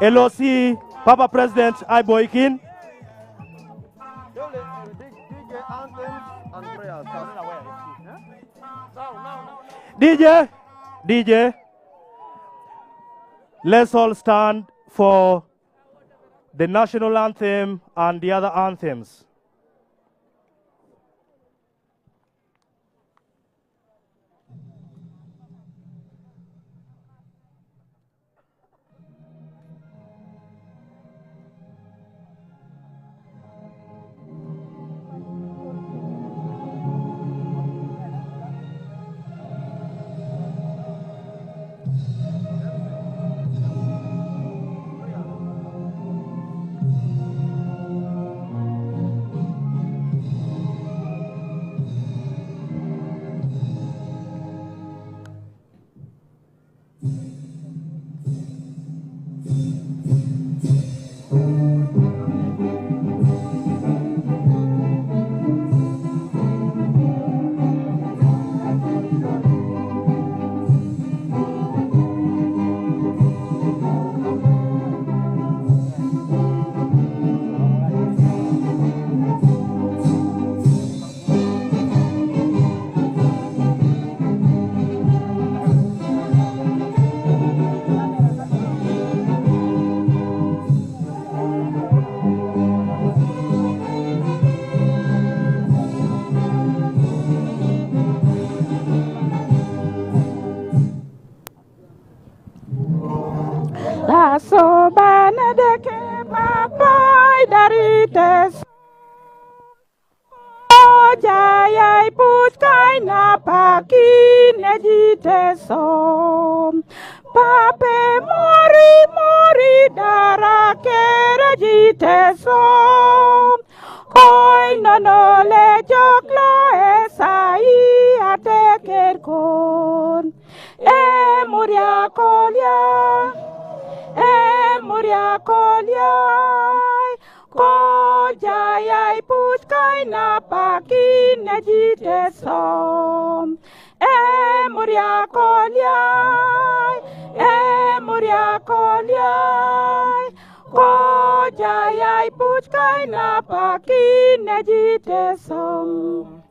LOC, Papa President Iboikin. DJ, let's all stand for the national anthem and the other anthems. La sobana de que papai darites Jaya puskai na paki nejite som Pape mori dara kere jite som Koi no le joklo esai ate kerkon muria kolia muria koliai ko jayai puskai na paki nejite som muria koliai ko jayai puskai na paki nejite som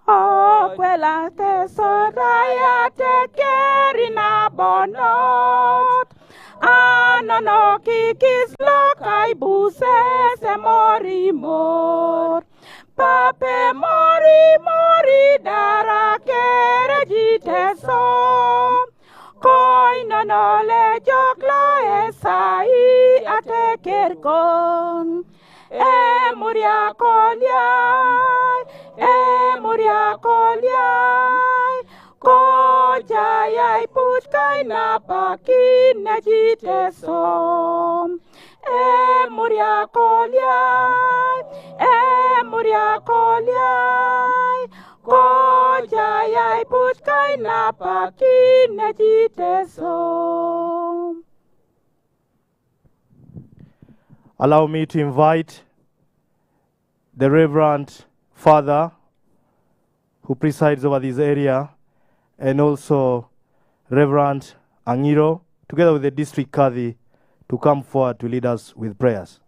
Oh, quella tesoraya te kerina bonot Anono kikis lokai buse se mori mor Pape mori dara kere jite som Koi nono le joklo esai ate kerkon muria koliai ko jayai puskai na paki nejite som muria koliai ko jayai puskai na paki nejite som. Allow me to invite the Reverend Father who presides over this area, and also Reverend Angiro, together with the District Kadhi, to come forward to lead us with prayers.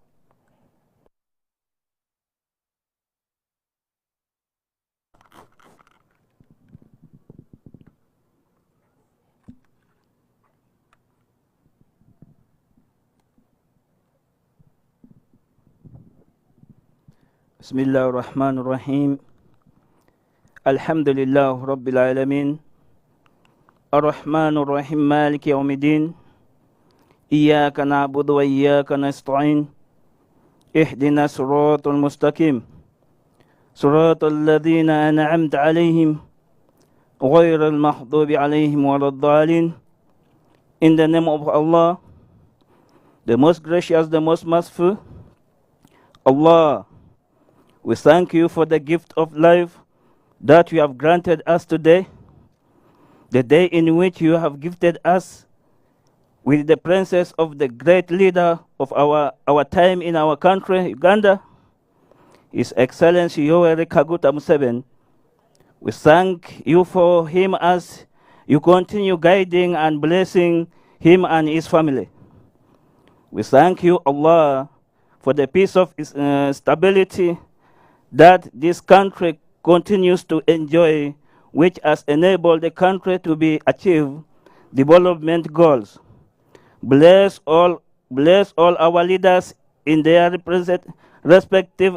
بسم الله الرحمن الرحيم الحمد لله رب العالمين الرحمن الرحيم مالك يوم الدين إياك نعبد وإياك نستعين اهدنا الصراط المستقيم صراط الذين أنعمت عليهم غير المغضوب عليهم ولا الضالين. In the name of Allah, the most gracious, the most merciful, Allah, we thank you for the gift of life that you have granted us today, the day in which you have gifted us with the presence of the great leader of our time in our country, Uganda, His Excellency Yoweri Kaguta Museveni. We thank you for him as you continue guiding and blessing him and his family. We thank you, Allah, for the peace of stability that this country continues to enjoy, which has enabled the country to achieve development goals. Bless all our leaders in their respective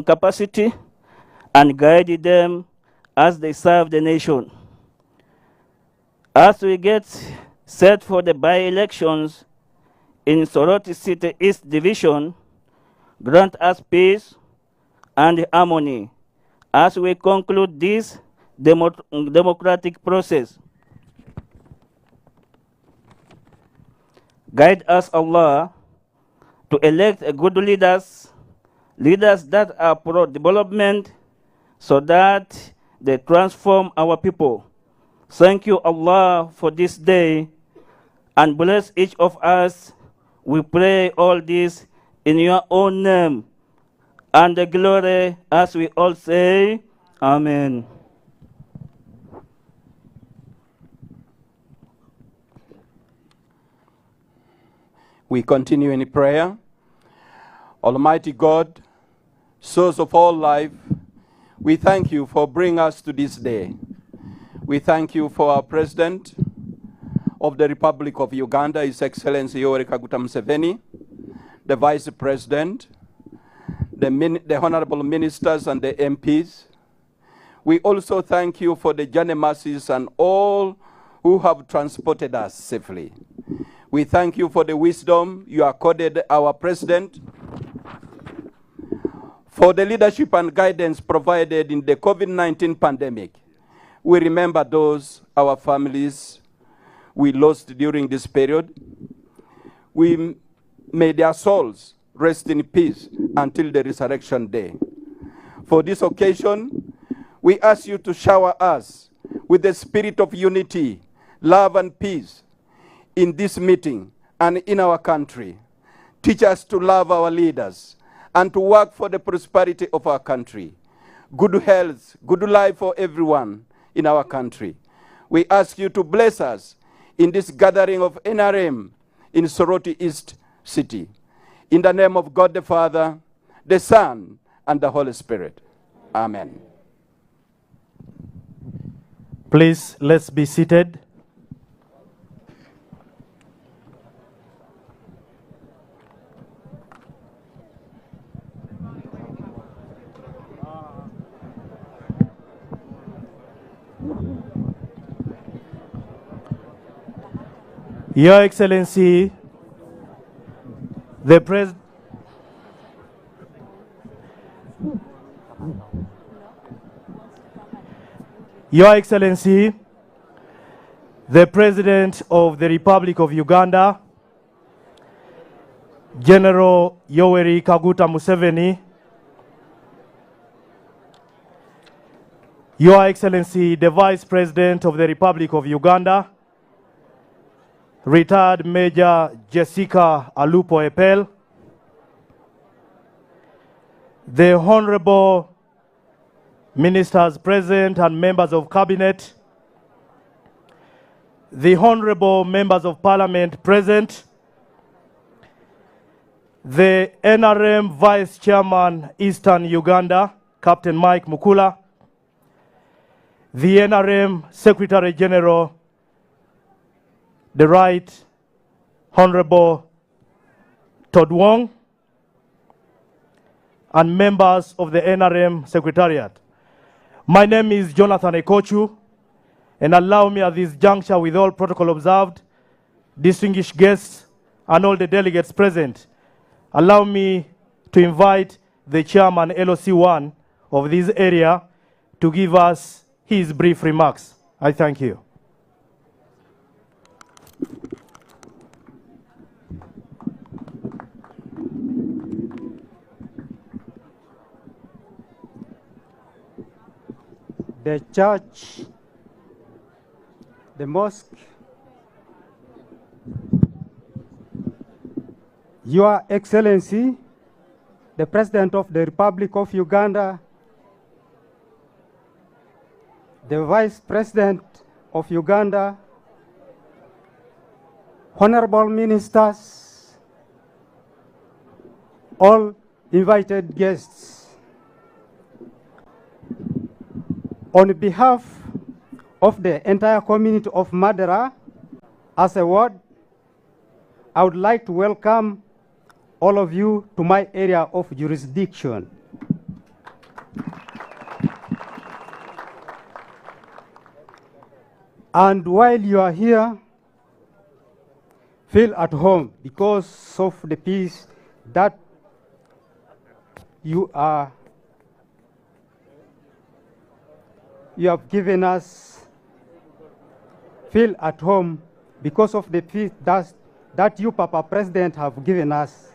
capacity and guide them as they serve the nation. As we get set for the by-elections in Soroti City East Division, grant us peace and harmony as we conclude this democratic process. Guide us, Allah, to elect good leaders that are pro-development so that they transform our people. Thank you, Allah, for this day, and bless each of us. We pray all this in your own name and the glory, as we all say, Amen. We continue in prayer. Almighty God, source of all life, we thank you for bringing us to this day. We thank you for our President of the Republic of Uganda, His Excellency Yoweri Kaguta Museveni, the Vice President, the Honorable Ministers and the MPs. We also thank you for the journey mercies and all who have transported us safely. We thank you for the wisdom you accorded our President, for the leadership and guidance provided in the COVID-19 pandemic. We remember those, our families, we lost during this period. We may their souls rest in peace until the resurrection day. For this occasion, we ask you to shower us with the spirit of unity, love and peace in this meeting and in our country. Teach us to love our leaders and to work for the prosperity of our country. Good health, good life for everyone in our country. We ask you to bless us in this gathering of NRM in Soroti East City. In the name of God the Father, the Son, and the Holy Spirit. Amen. Please, let's be seated. Your Excellency, the President, Your Excellency, the President of the Republic of Uganda, General Yoweri Kaguta Museveni, Your Excellency, the Vice President of the Republic of Uganda, Retired Major Jessica Alupo Epel, the Honorable Ministers present and members of Cabinet, the Honorable Members of Parliament present, the NRM Vice Chairman Eastern Uganda, Captain Mike Mukula, the NRM Secretary General, the Right Honorable Todd Wong, and members of the NRM Secretariat. My name is Jonathan Ekochu, and allow me at this juncture, with all protocol observed, distinguished guests, and all the delegates present, allow me to invite the Chairman LOC1 of this area to give us his brief remarks. I thank you. The church, the mosque, Your Excellency, the President of the Republic of Uganda, the Vice President of Uganda, Honorable Ministers, all invited guests. On behalf of the entire community of Madera, as a ward, I would like to welcome all of you to my area of jurisdiction. And while you are here, feel at home because of the peace that you have given us. Feel at home because of the peace that you, Papa President, have given us.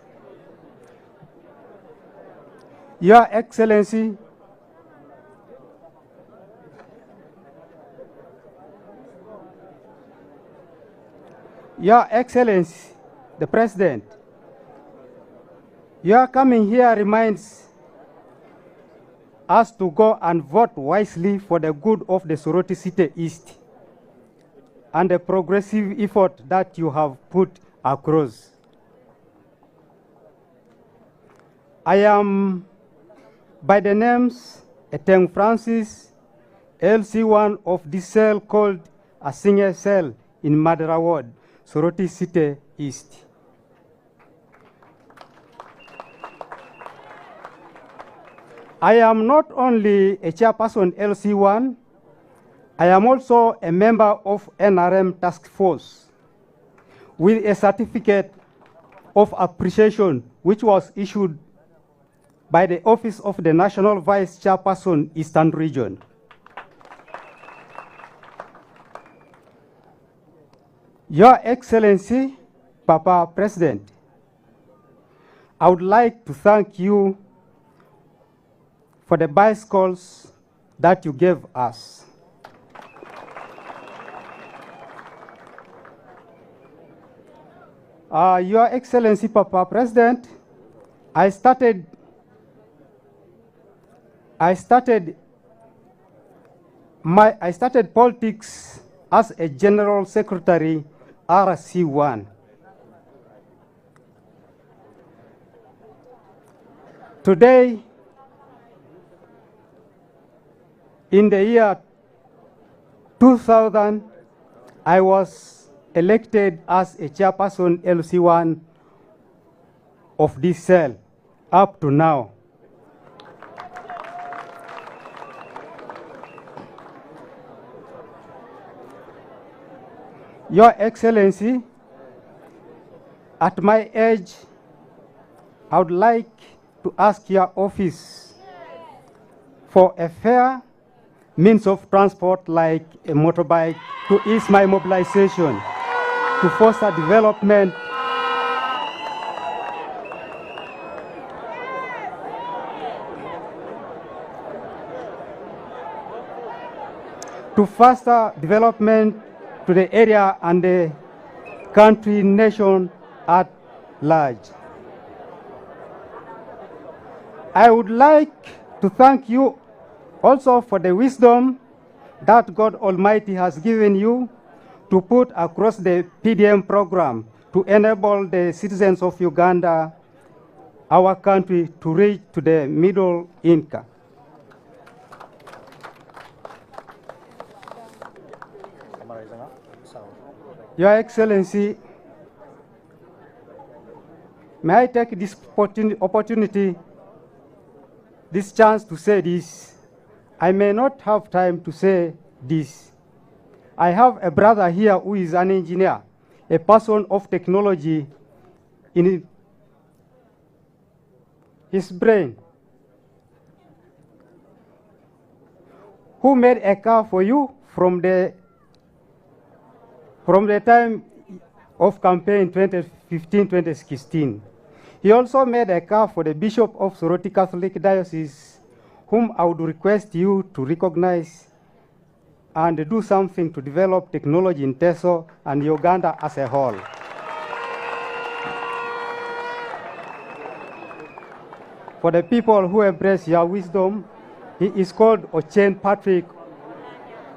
Your Excellency, Your Excellency, the President, your coming here reminds us to go and vote wisely for the good of the Soroti City East and the progressive effort that you have put across. I am, by the names, Eteng Francis, LC1 of this cell called a senior cell in Madera Ward, Soroti City East. I am not only a chairperson LC1, I am also a member of NRM Task Force with a certificate of appreciation which was issued by the Office of the National Vice Chairperson, Eastern Region. Your Excellency, Papa President, I would like to thank you for the bicycles that you gave us. Your Excellency, Papa President, I started politics as a General Secretary, RC1. Today, in the year 2000, I was elected as a chairperson LC1 of this cell up to now. Your Excellency, at my age, I would like to ask your office for a fair means of transport like a motorbike to ease my mobilization, to foster development, to the area and the country, nation at large. I would like to thank you also for the wisdom that God Almighty has given you to put across the PDM program to enable the citizens of Uganda, our country, to reach to the middle income. Your Excellency, may I take this opportunity, this chance to say this? I may not have time to say this. I have a brother here who is an engineer, a person of technology in his brain, who made a car for you from the time of campaign 2015-2016. He also made a car for the Bishop of Soroti Catholic Diocese, whom I would request you to recognize and do something to develop technology in Teso and Uganda as a whole. For the people who embrace your wisdom, he is called Ochen Patrick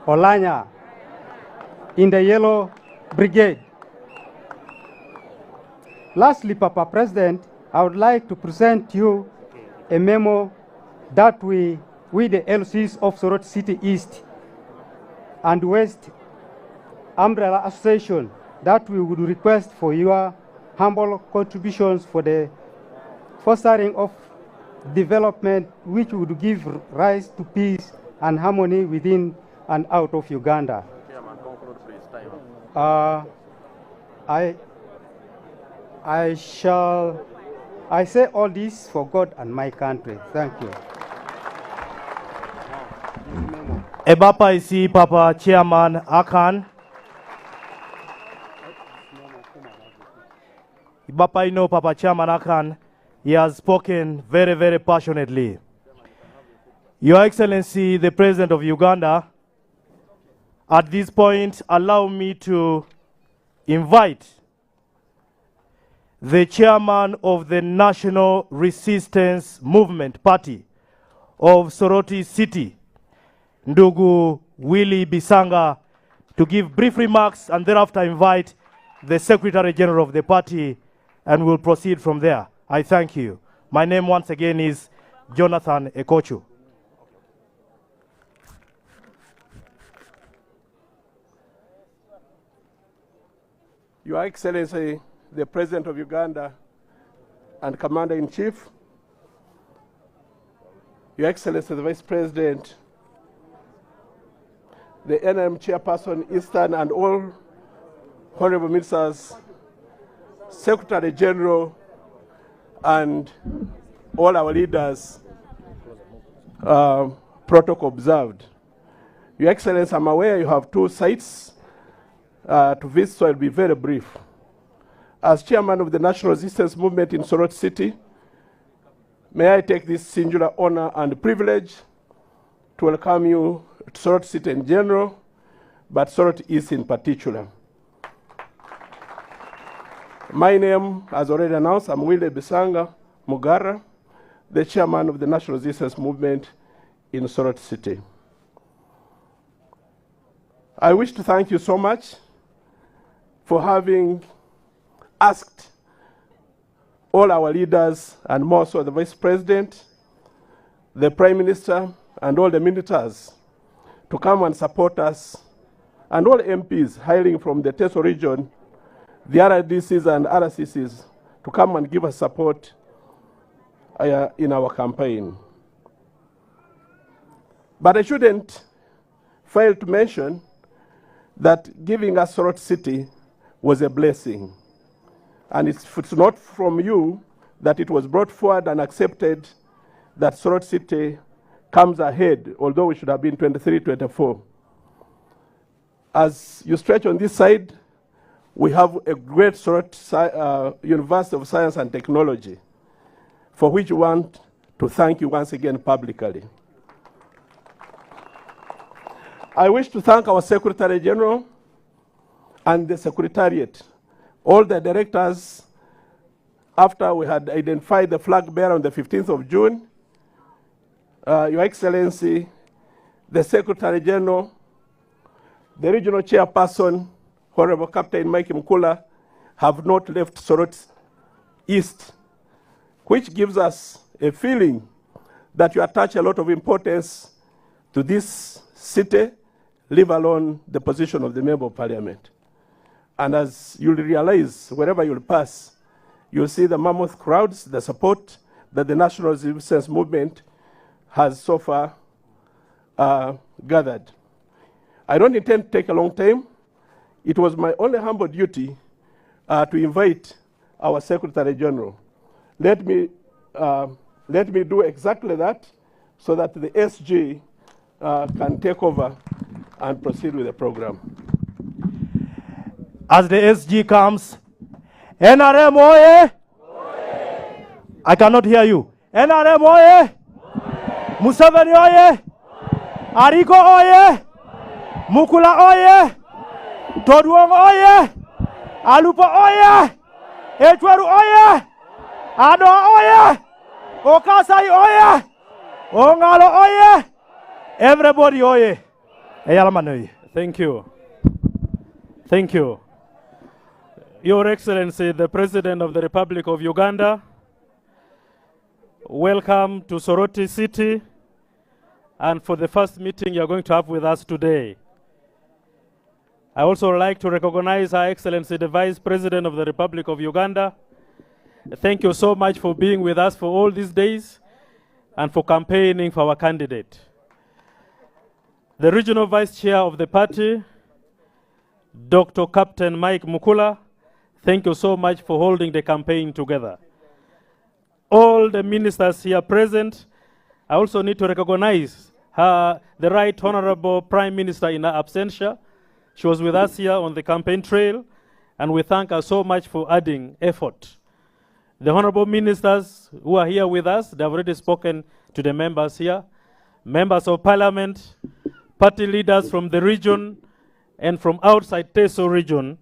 Olanya in the Yellow Brigade. Lastly, Papa President, I would like to present you a memo that we the LCs of Soroti City East and West Umbrella Association, that we would request for your humble contributions for the fostering of development which would give rise to peace and harmony within and out of Uganda. Chairman, conclude please. Time. I say all this for God and my country. Thank you. Ebapa isi Papa Chairman Akan. Ibapa ino Papa Chairman Akan. He has spoken very, very passionately. Your Excellency, the President of Uganda, at this point, allow me to invite the chairman of the National Resistance Movement Party of Soroti City, Ndugu Willie Bisanga, to give brief remarks and thereafter invite the Secretary General of the party, and we'll proceed from there. I thank you. My name once again is Jonathan Ekochu. Your Excellency, the President of Uganda and Commander-in-Chief, Your Excellency, the Vice President, the NRM Chairperson, Eastern, and all Honorable Ministers, Secretary General, and all our leaders, protocol observed. Your Excellency, I'm aware you have 2 sites to visit, so I'll be very brief. As Chairman of the National Resistance Movement in Soroti City, may I take this singular honor and privilege to welcome you to Soroti City in general, but Soroti East in particular. My name, as already announced, I'm Willie Bisanga Mugara, the Chairman of the National Resistance Movement in Soroti City. I wish to thank you so much for having asked all our leaders, and more so the Vice President, the Prime Minister, and all the ministers to come and support us, and all MPs hailing from the Teso region, the RDCs and RCCs, to come and give us support in our campaign. But I shouldn't fail to mention that giving us Soroti City was a blessing. And it's not from you that it was brought forward and accepted that Soroti City comes ahead, although we should have been 23, 24. As you stretch on this side, we have a great Soroti University of Science and Technology, for which we want to thank you once again publicly. I wish to thank our Secretary General and the Secretariat, all the directors. After we had identified the flag bearer on the 15th of June, Your Excellency, the Secretary General, the Regional Chairperson, Honorable Captain Mike Mkula, have not left Soroti East, which gives us a feeling that you attach a lot of importance to this city, leave alone the position of the Member of Parliament. And as you'll realize, wherever you'll pass, you'll see the mammoth crowds, the support that the National Resistance Movement has so far gathered. I don't intend to take a long time. It was my only humble duty to invite our Secretary General. Let me do exactly that so that the SG can take over and proceed with the program. As the SG comes, NRM oye! Oye! I cannot hear you. NRM oye! Oye! Museveni oye! Oye! Ariko oye! Oye! Mukula oye! Oye! Todwong oye! Oye! Alupa oye! Oye! Etweru oye! Ado oye! Okasai oye! Ongalo oye! Everybody oye! Eyalaman. Thank you. Thank you. Your Excellency, the President of the Republic of Uganda, Welcome to Soroti City and for the first meeting you're going to have with us today. I also like to recognize Her Excellency the Vice President of the Republic of Uganda. Thank you so much for being with us for all these days and for campaigning for our candidate. The Regional Vice Chair of the party, Dr. Captain Mike Mukula, thank you so much for holding the campaign together. All the ministers here present, I also need to recognize the Right Honorable Prime Minister in her absentia. She was with us here on the campaign trail, and we thank her so much for adding effort. The honorable ministers who are here with us, they have already spoken to the members here. Members of Parliament, party leaders from the region and from outside Teso region,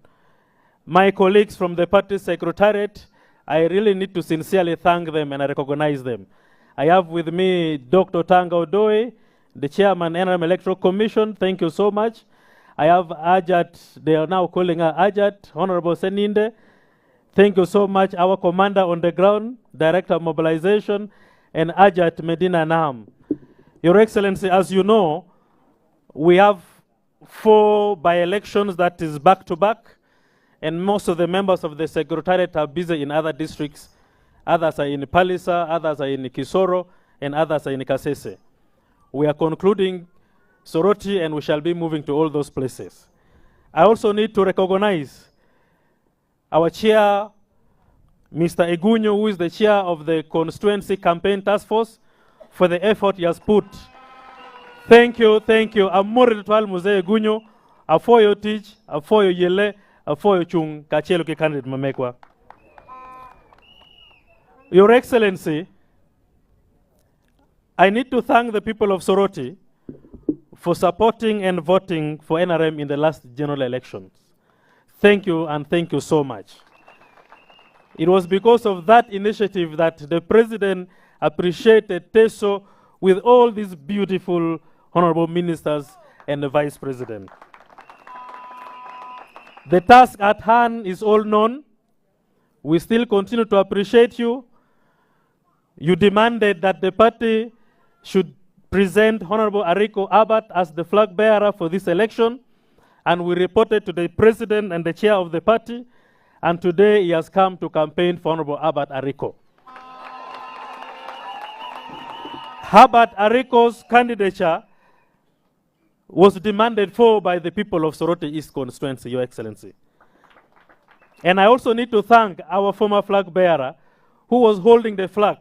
my colleagues from the party secretariat, I really need to sincerely thank them and I recognize them. I have with me Dr. Tanga Odoe, the chairman NRM Electoral Commission. Thank you so much. I have Ajat, they are now calling her Ajat, Honorable Seninde. Thank you so much, our commander on the ground, Director of Mobilization, and Ajat Medina Nam. Your Excellency, as you know, we have 4 by-elections that is back-to-back, and most of the members of the Secretariat are busy in other districts. Others are in Palisa, others are in Kisoro, and others are in Kasese. We are concluding Soroti, and we shall be moving to all those places. I also need to recognize our chair, Mr. Egunyo, who is the chair of the Constituency Campaign Task Force, for the effort he has put. Thank you, thank you. I'm more than Muse Egunyo, afoyo teach, afoyo yele, afoyo chung, kachelo ki candidate mamekwa. Your Excellency, I need to thank the people of Soroti for supporting and voting for NRM in the last general elections. Thank you, and thank you so much. It was because of that initiative that the President appreciated Teso with all these beautiful honorable ministers and the Vice President. The task at hand is all known. We still continue to appreciate you. You demanded that the party should present Honorable Ariko Abat as the flag bearer for this election, and we reported to the President and the chair of the party, and today he has come to campaign for Honorable Abat Ariko. Abat Ariko's candidature was demanded for by the people of Soroti East constituency, Your Excellency. And I also need to thank our former flag bearer who was holding the flag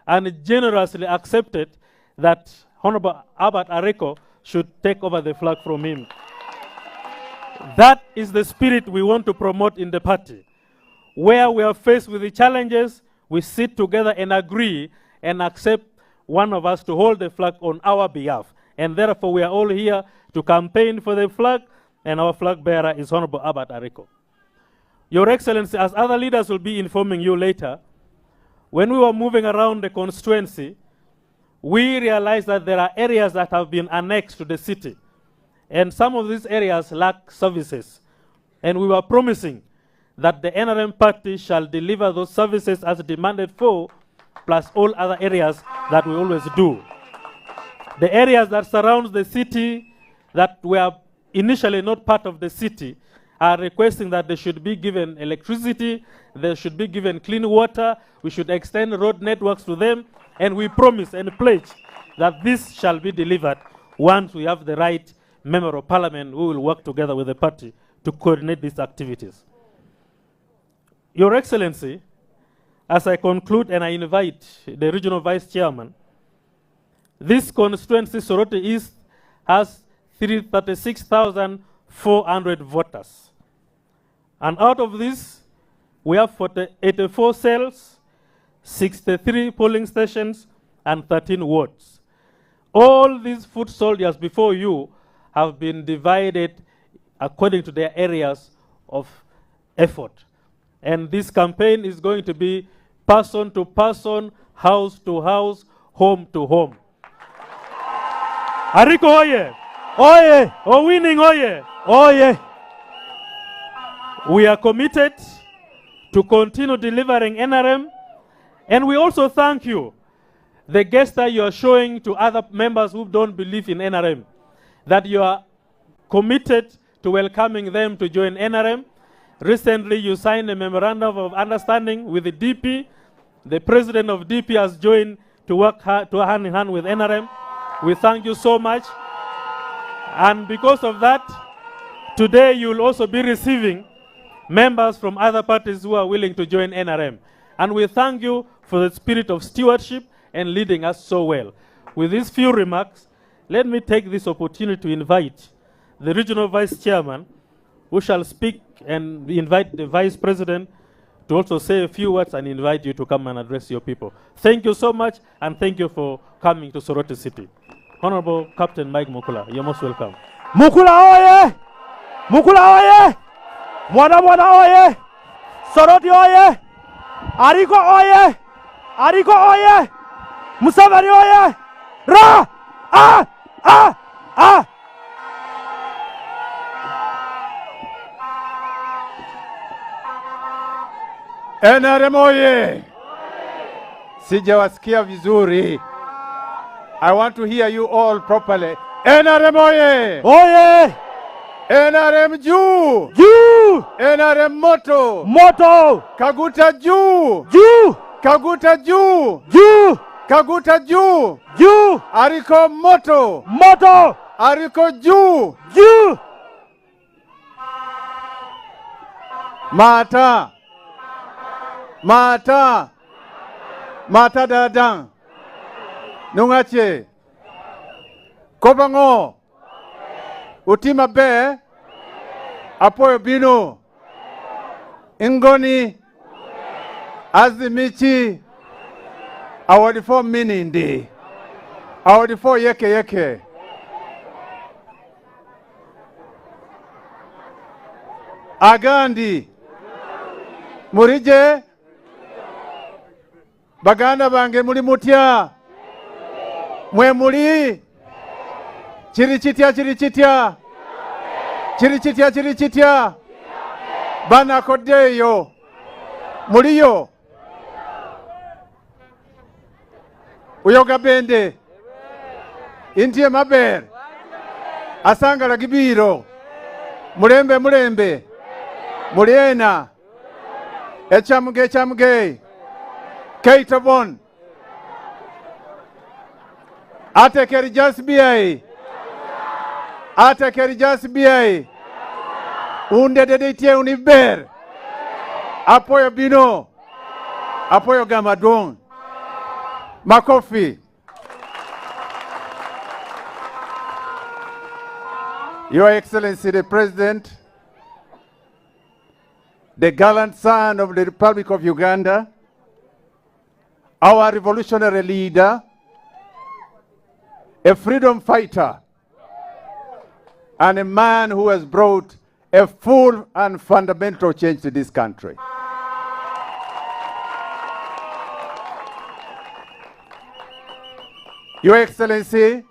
and generously accepted that Honorable Abat Ariko should take over the flag from him. That is the spirit we want to promote in the party. Where we are faced with the challenges, we sit together and agree and accept one of us to hold the flag on our behalf. And therefore, we are all here to campaign for the flag, and our flag bearer is Honorable Abat Ariko. Your Excellency, as other leaders will be informing you later, when we were moving around the constituency, we realized that there are areas that have been annexed to the city. And some of these areas lack services. And we were promising that the NRM party shall deliver those services as demanded for, plus all other areas that we always do. The areas that surround the city that were initially not part of the city are requesting that they should be given electricity, they should be given clean water, we should extend road networks to them, and we promise and pledge that this shall be delivered once we have the right member of parliament who will work together with the party to coordinate these activities. Your Excellency, as I conclude and I invite the regional vice chairman, this constituency, Soroti East, has 36,400 voters. And out of this, we have 84 cells, 63 polling stations, and 13 wards. All these foot soldiers before you have been divided according to their areas of effort. And this campaign is going to be person to person, house to house, home to home. Ariko oye! Oye! O winning oye! Oye! We are committed to continue delivering NRM, and we also thank you the gesture you are showing to other members who don't believe in NRM, that you are committed to welcoming them to join NRM. Recently, you signed a memorandum of understanding with the DP. The president of DP has joined to work hand in hand with NRM. We thank you so much. And because of that, today you will also be receiving members from other parties who are willing to join NRM. And we thank you for the spirit of stewardship and leading us so well. With these few remarks, let me take this opportunity to invite the regional vice chairman, who shall speak, and invite the vice president to also say a few words and invite you to come and address your people. Thank you so much, and thank you for coming to Soroti City. Honorable Captain Mike Mukula, you're most welcome. Mukula oye! Mukula oye! Mwana mwana oye! Soroti oye! Ariko oye! Ariko oye! Museveni oye! Ra! Ah! Ah! Ah! NRM oye! Sijawasikia vizuri. I want to hear you all properly. NRM oye! Oye! NRM juu! Juu! NRM moto! Moto! Kaguta juu! Juu! Kaguta juu! Juu! Kaguta juu! Juu! Ariko moto! Moto! Ariko juu! Juu! Mata! Mata! Mata dadang! Nungache! Kobango! Utima be! Apoyo bino! Ingoni! Azimichi! Awadifo minindi! Awadifo yeke yeke! Agandi! Murije! Baganda bange muri mutya! Mwe muri! Chirichitia chirichitia! Chirichitia chirichitia! Bana kodeyo! Muriyo! Uyoga bende! Intie maber! Asanga la gibiro! Murembe murembe! Muriena! Echamuge echamuge! Keitabon! Atekeri jasbiai! Atekeri jasbiai! Unde dedetie uniber! Apoyo bino! Apoyo gamadon! Makofi! Your Excellency the President, the gallant son of the Republic of Uganda, our revolutionary leader, a freedom fighter, and a man who has brought a full and fundamental change to this country. Your Excellency,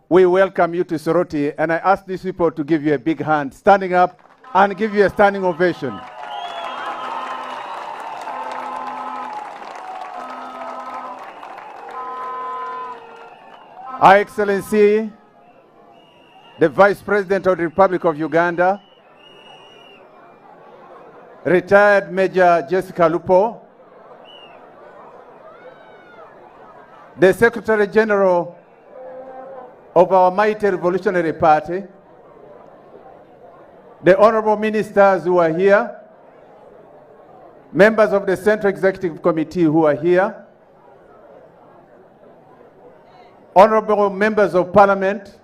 we welcome you to Soroti, and I ask these people to give you a big hand, standing up and give you a standing ovation. Our Excellency, the Vice President of the Republic of Uganda, retired Major Jessica Lupo, the Secretary General of our mighty Revolutionary Party, the honorable ministers who are here, members of the Central Executive Committee who are here, honorable members of Parliament,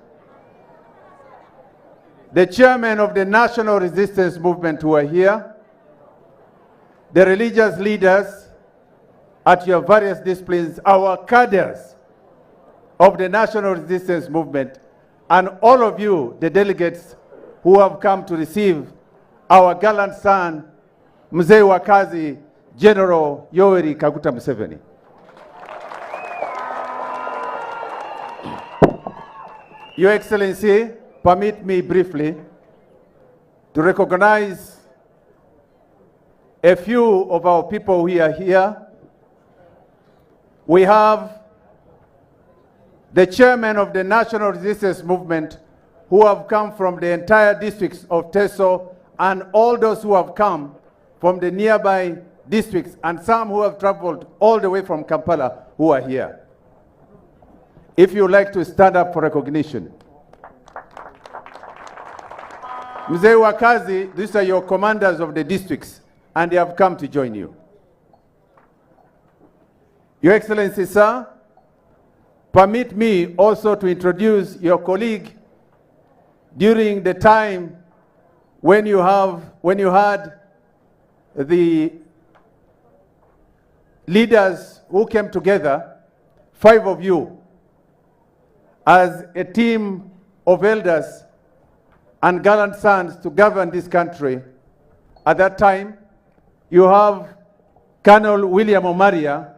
the chairman of the National Resistance Movement who are here, the religious leaders at your various disciplines, our cadres of the National Resistance Movement, and all of you, the delegates who have come to receive our gallant son, Mzee wa Kazi, General Yoweri Kaguta Museveni. Your Excellency, permit me briefly to recognize a few of our people who are here we have the chairman of the National Resistance Movement who have come from the entire districts of Teso and all those who have come from the nearby districts and some who have traveled all the way from Kampala who are here. If you like to stand up for recognition. Mzee Wakazi, these are your commanders of the districts and they have come to join you. Your Excellency, sir, permit me also to introduce your colleague during the time when you had the leaders who came together, 5 of you, as a team of elders and gallant sons to govern this country. At that time, you have Colonel William Omaria,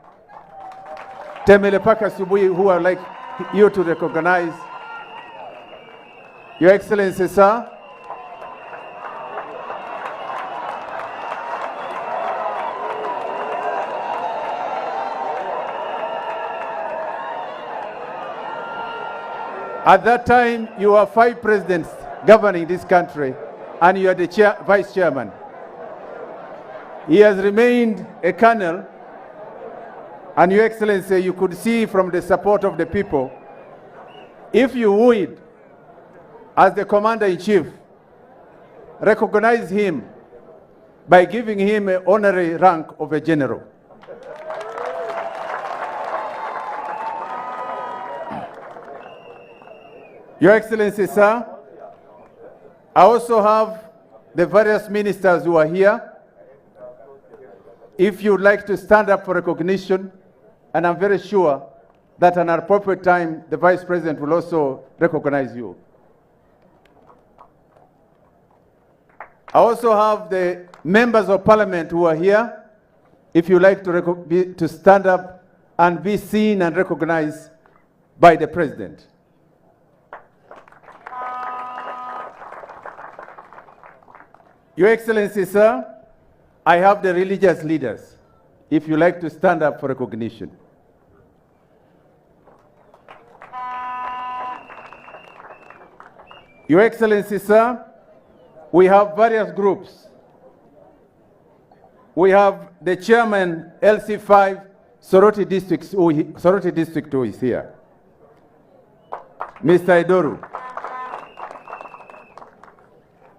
Temelepaka Subui, who I'd like you to recognize. Your Excellency, sir. At that time, you were 5 presidents governing this country, and you are the vice chairman. He has remained a colonel, and Your Excellency, you could see from the support of the people, if you would, as the commander-in-chief, recognize him by giving him an honorary rank of a general. Your Excellency, sir, I also have the various ministers who are here. If you'd like to stand up for recognition, and I'm very sure that at an appropriate time, the Vice President will also recognize you. I also have the members of Parliament who are here. If you'd like to stand up and be seen and recognized by the President. Your Excellency, sir, I have the religious leaders, if you like to stand up for recognition. Your Excellency, sir, we have various groups. We have the chairman, LC5, Soroti District, who is here. Mr. Idoru.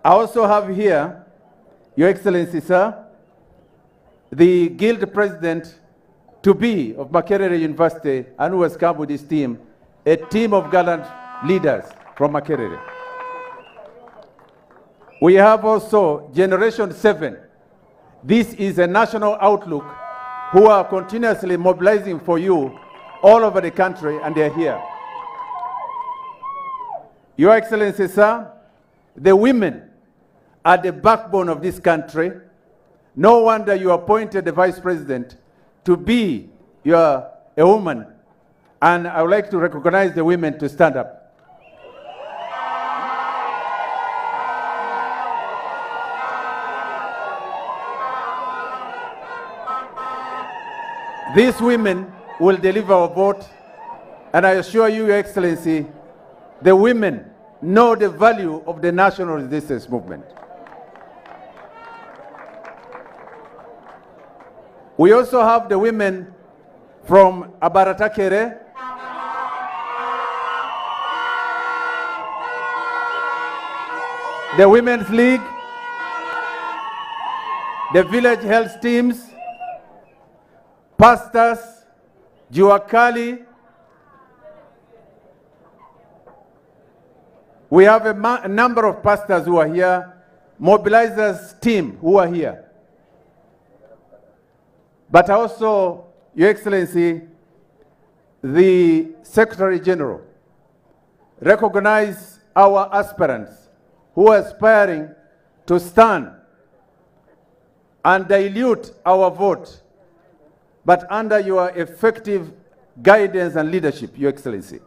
I also have here, Your Excellency, sir, the guild president to be of Makerere University and who has come with his team, a team of gallant leaders from Makerere. We have also Generation 7. This is a national outlook who are continuously mobilizing for you all over the country, and they're here. Your Excellency, sir, the women are the backbone of this country. No wonder you appointed the Vice President to be a woman. And I would like to recognize the women to stand up. These women will deliver a vote, and I assure you, Your Excellency, the women know the value of the national resistance movement. We also have the women from Abaratakere, the Women's League, the village health teams, pastors, Juakali. We have a number of pastors who are here, mobilizers team who are here. But also, Your Excellency, the Secretary General, recognize our aspirants who are aspiring to stand and dilute our vote, but under your effective guidance and leadership, Your Excellency.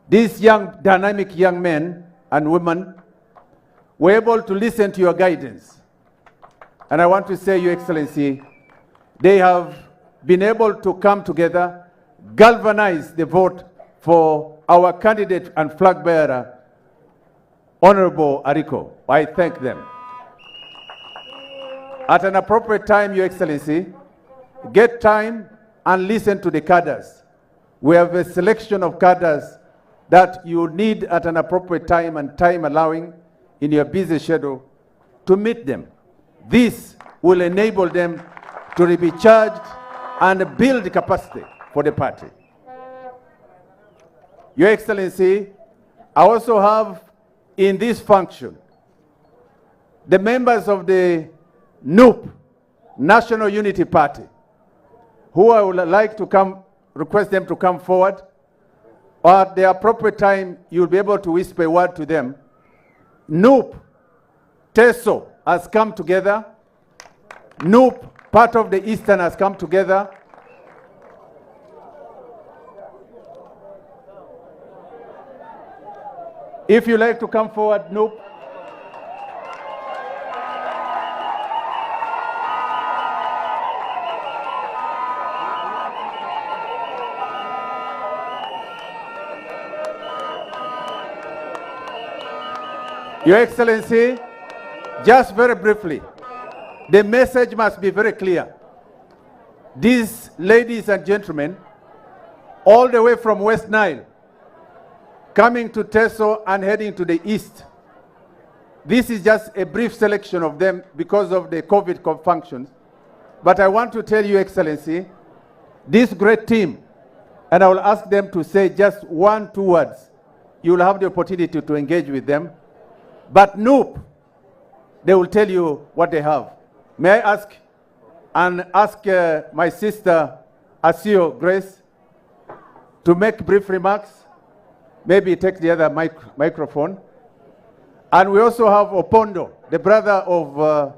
These young, dynamic young men and women were able to listen to your guidance. And I want to say, Your Excellency, they have been able to come together, galvanize the vote for our candidate and flag bearer, Honorable Ariko. I thank them. At an appropriate time, Your Excellency, get time and listen to the cadres. We have a selection of cadres that you need at an appropriate time and time allowing in your busy schedule to meet them. This will enable them to be charged and build capacity for the party. Your Excellency, I also have in this function the members of the NUP, National Unity Party, who I would like to request them to come forward. At the appropriate time, you'll be able to whisper a word to them. NUP, TESO has come together. NUP, part of the Eastern, has come together. If you like to come forward, NUP. Your Excellency, just very briefly, the message must be very clear. These ladies and gentlemen, all the way from West Nile, coming to Teso and heading to the east. This is just a brief selection of them because of the COVID functions. But I want to tell you, Excellency, this great team, and I will ask them to say just 1-2 words. You will have the opportunity to engage with them. But NUP, they will tell you what they have. May I ask my sister, Asio Grace, to make brief remarks? Maybe take the other microphone. And we also have Opondo, the brother of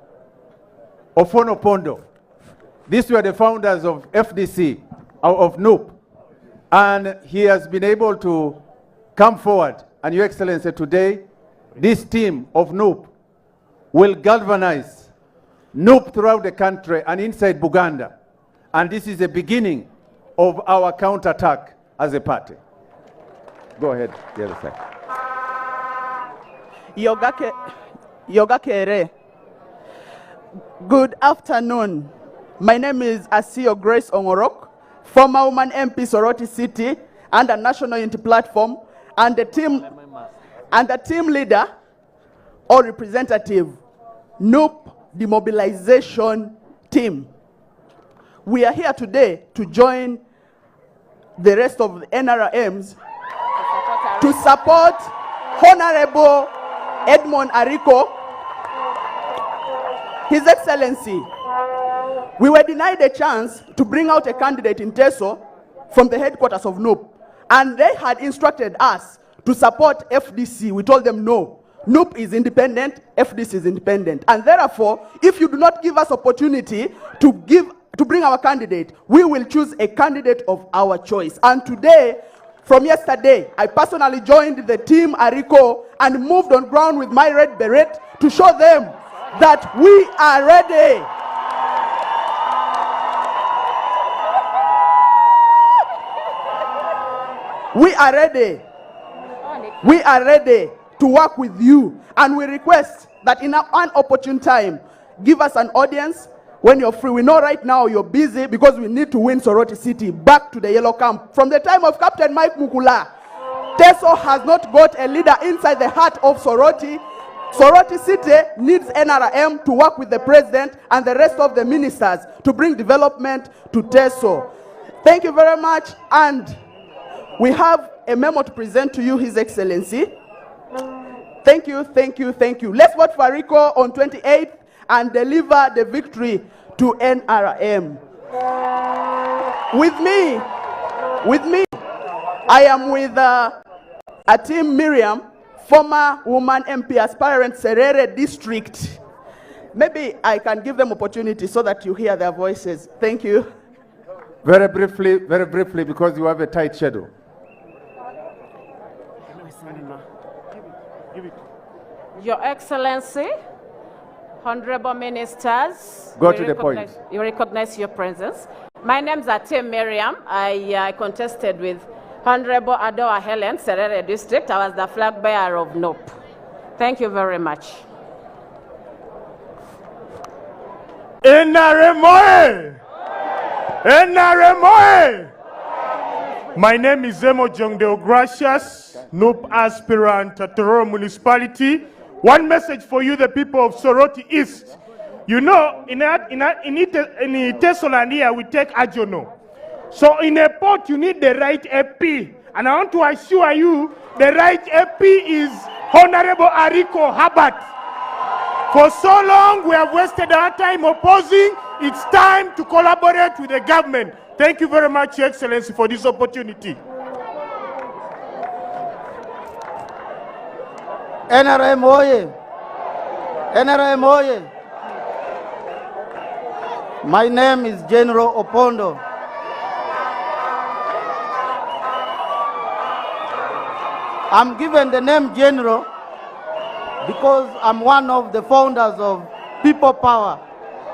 Ofono Opondo. These were the founders of FDC, of NUP. And he has been able to come forward. And Your Excellency, today, this team of NUP will galvanize NUP throughout the country and inside Buganda. And this is the beginning of our counterattack as a party. Go ahead, the other side. Yoga Kere. Good afternoon. My name is Asio Grace Ongorok, former woman MP Soroti City and a National Unity Platform, and the team leader or representative, NUP, the mobilization team. We are here today to join the rest of the NRMs to support Honorable NRM Ariko, His Excellency. We were denied a chance to bring out a candidate in Teso from the headquarters of NUP, and they had instructed us to support FDC. We told them no. NUP is independent, FDC is independent. And therefore, if you do not give us opportunity to bring our candidate, we will choose a candidate of our choice. And today, from yesterday, I personally joined the team Ariko and moved on ground with my red beret to show them that we are ready. We are ready. We are ready to work with you. And we request that in an opportune time, give us an audience when you're free. We know right now you're busy because we need to win Soroti City back to the yellow camp. From the time of Captain Mike Mukula, Teso has not got a leader inside the heart of Soroti. Soroti City needs NRM to work with the president and the rest of the ministers to bring development to Teso. Thank you very much. And we have a memo to present to you, His Excellency. Thank you, thank you, thank you. Let's vote for Ariko on 28th and deliver the victory to NRM. With me, I am with a team Miriam, former woman MP aspirant Serere District. Maybe I can give them opportunity so that you hear their voices. Thank you. Very briefly, because you have a tight schedule. Your Excellency, Honorable Ministers, go to the point. You recognize your presence. My name's Atim Miriam. I contested with Honorable Adoa Helen, Serere District. I was the flag bearer of NOP. Thank you very much. NRM oye! NRM oye! My name is Zemo Jongdeo Gracias, NOP aspirant at Tororo Municipality. One message for you, the people of Soroti East. You know, in Tesoland here, we take Ajono. So in a port, you need the right EP. And I want to assure you, the right EP is Honorable Ariko Habat. For so long, we have wasted our time opposing. It's time to collaborate with the government. Thank you very much, Your Excellency, for this opportunity. NRM oye! NRM oye! My name is General Opondo. I'm given the name General because I'm one of the founders of People Power.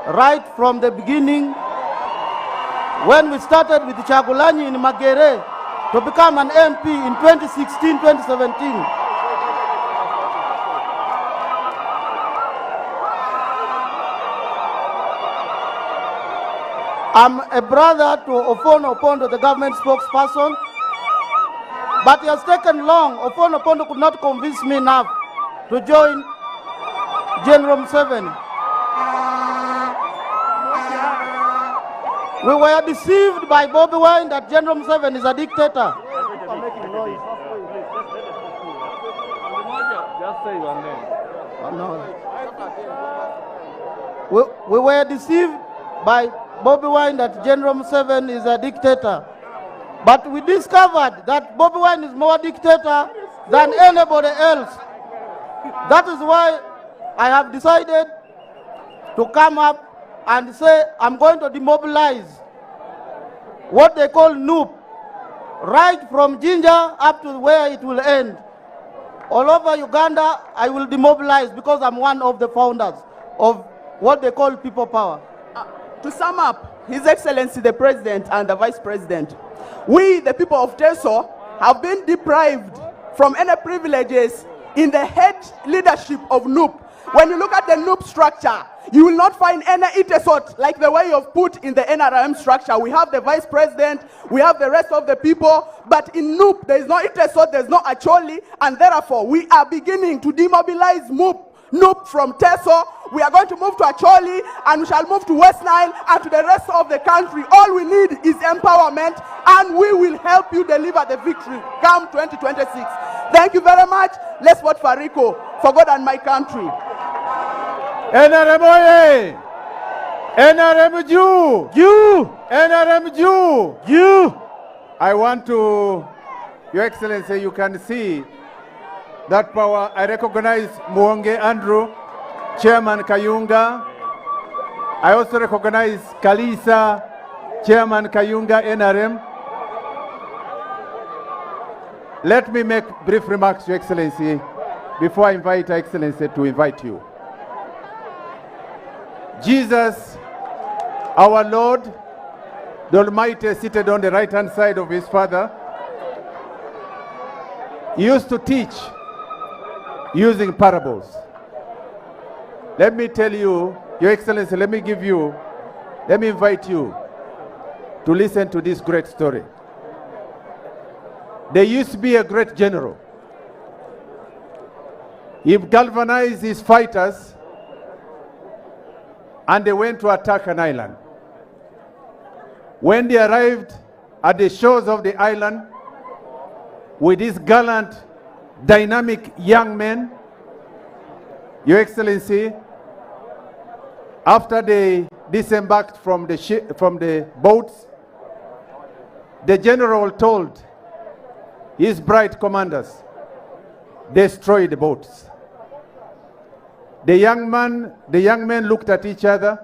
Right from the beginning, when we started with Chagulanyi in Magere to become an MP in 2016, 2017. I'm a brother to Ofono Opondo, the government spokesperson, but it has taken long. Ofono Opondo could not convince me enough to join General Museveni. We were deceived by Bobby Wine that General Museveni is a dictator. Just say your name. We were deceived by Bobby Wine that General Museveni is a dictator. But we discovered that Bobby Wine is more dictator than anybody else. That is why I have decided to come up and say I'm going to demobilize what they call NUP, right from Ginger up to where it will end. All over Uganda, I will demobilize because I'm one of the founders of what they call People Power. To sum up, His Excellency the President and the Vice President, we, the people of Teso, have been deprived from any privileges in the head leadership of NUP. When you look at the NUP structure, you will not find any ITESOT like the way you've put in the NRM structure. We have the Vice President, we have the rest of the people, but in NUP, there is no ITESOT, there is no Acholi, and therefore we are beginning to demobilize NUP from Teso. We are going to move to Acholi, and we shall move to West Nile and to the rest of the country. All we need is empowerment, and we will help you deliver the victory come 2026. Thank you very much. Let's vote for Ariko, for God and my country. NRM oye! NRM Jew! You! NRM Jew! You! I want to, Your Excellency, you can see that power. I recognize Muonge Andrew, Chairman Kayunga. I also recognize Kalisa, Chairman Kayunga NRM. Let me make brief remarks, Your Excellency, before I invite Her Excellency to invite you. Jesus, our Lord, the Almighty, seated on the right-hand side of his Father, used to teach using parables. Let me tell you, Your Excellency, let me invite you to listen to this great story. There used to be a great general. He galvanized his fighters and they went to attack an island. When they arrived at the shores of the island with these gallant, dynamic young men, Your Excellency, after they disembarked from the boats, the general told his bright commanders, destroy the boats. The young men looked at each other,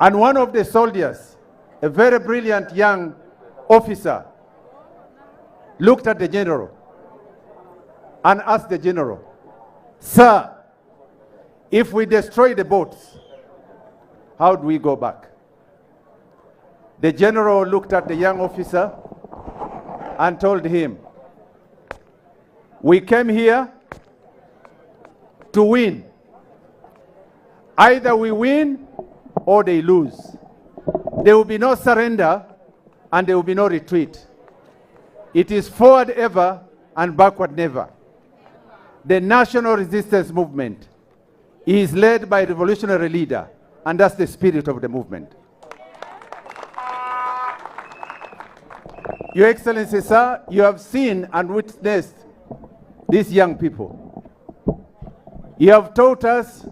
and one of the soldiers, a very brilliant young officer, looked at the general and asked the general, "Sir, if we destroy the boats, how do we go back?" The general looked at the young officer and told him, "We came here to win. Either we win or they lose. There will be no surrender and there will be no retreat. It is forward ever and backward never." The national resistance movement is led by a revolutionary leader, and that's the spirit of the movement. Your Excellency, sir, you have seen and witnessed these young people. You have taught us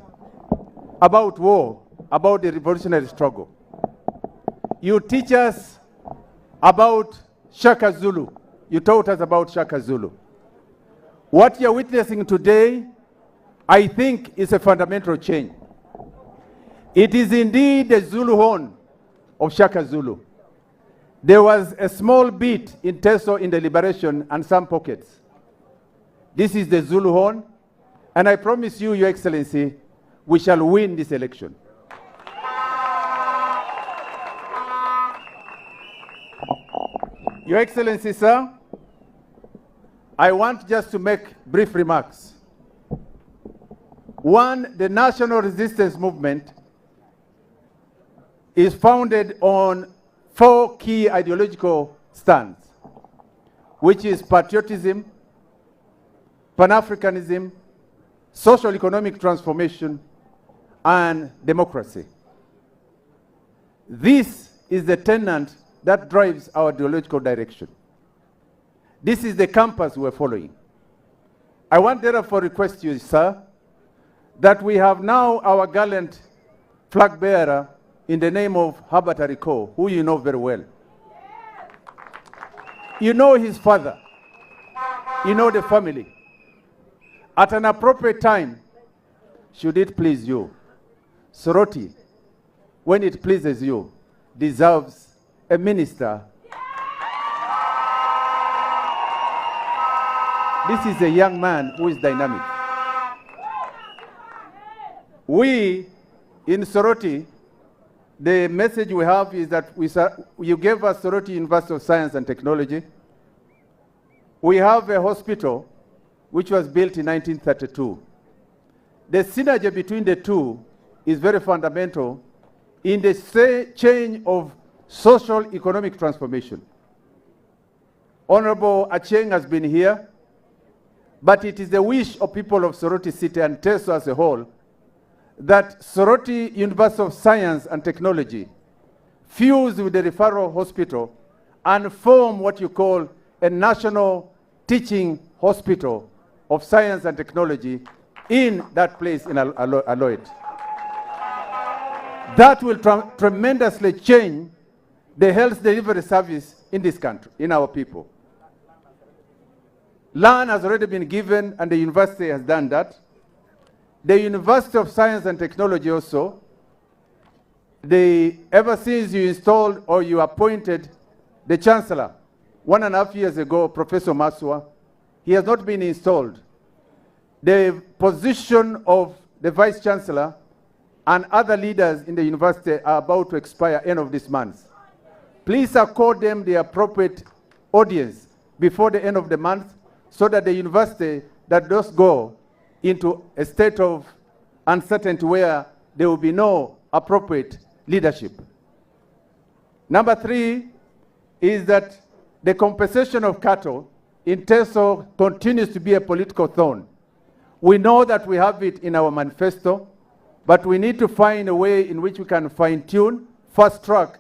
about war, about the revolutionary struggle. You teach us about Shaka Zulu. You taught us about Shaka Zulu. What you're witnessing today, I think, is a fundamental change. It is indeed the Zulu horn of Shaka Zulu. There was a small bit in Teso in the liberation and some pockets. This is the Zulu horn, and I promise you, Your Excellency, we shall win this election. Your Excellency, sir, I want just to make brief remarks. One, the national resistance movement is founded on 4 key ideological stands, which is patriotism, Pan-Africanism, social economic transformation, and democracy. This is the tenet that drives our ideological direction. This is the compass we're following. I want therefore request you, sir, that we have now our gallant flag bearer in the name of Herbert Ariko, who you know very well. You know his father. You know the family. At an appropriate time, should it please you, Soroti, when it pleases you, deserves a minister. This is a young man who is dynamic. We, in Soroti, the message we have is that you gave us Soroti University of Science and Technology. We have a hospital which was built in 1932. The synergy between the two is very fundamental in the change of social economic transformation. Honorable Acheng has been here, but it is the wish of people of Soroti City and Teso as a whole that Soroti University of Science and Technology fuse with the referral hospital and form what you call a national teaching hospital of science and technology in that place in Aloit. That will tremendously change the health delivery service in this country, in our people. Land has already been given and the university has done that. The University of Science and Technology also, ever since you installed or you appointed the Chancellor 1.5 years ago, Professor Maswa, he has not been installed. The position of the Vice Chancellor and other leaders in the university are about to expire end of this month. Please accord them the appropriate audience before the end of the month so that the university that does go into a state of uncertainty where there will be no appropriate leadership. Number 3 is that the compensation of cattle in Teso continues to be a political thorn. We know that we have it in our manifesto, but we need to find a way in which we can fine-tune, fast-track.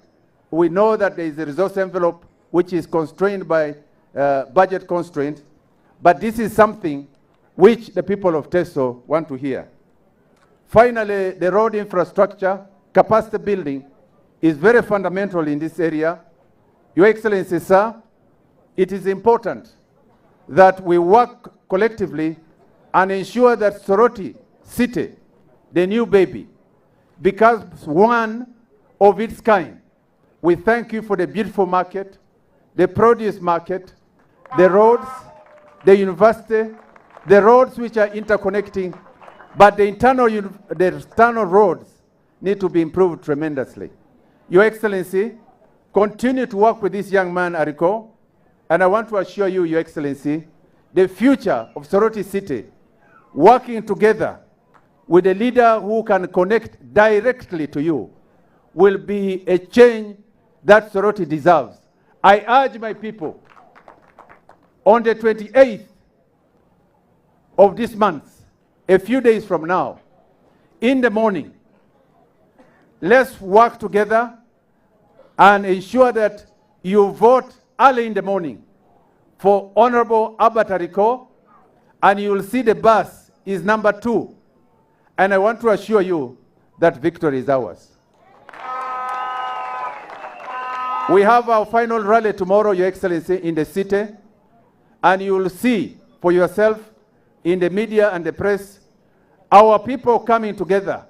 We know that there is a resource envelope which is constrained by budget constraints, but this is something which the people of Teso want to hear. Finally, the road infrastructure, capacity building is very fundamental in this area. Your Excellency, sir, it is important that we work collectively and ensure that Soroti City, the new baby, becomes one of its kind. We thank you for the beautiful market, the produce market, the roads, the university, the roads which are interconnecting, but the internal roads need to be improved tremendously. Your Excellency, continue to work with this young man, Ariko, and I want to assure you, Your Excellency, the future of Soroti City, working together with a leader who can connect directly to you, will be a change that Soroti deserves. I urge my people, on the 28th of this month, a few days from now, in the morning, let's work together and ensure that you vote early in the morning for Honorable Albert Ariko, and you will see the bus is number 2. And I want to assure you that victory is ours. We have our final rally tomorrow, Your Excellency, in the city, and you will see for yourself in the media and the press our people coming together,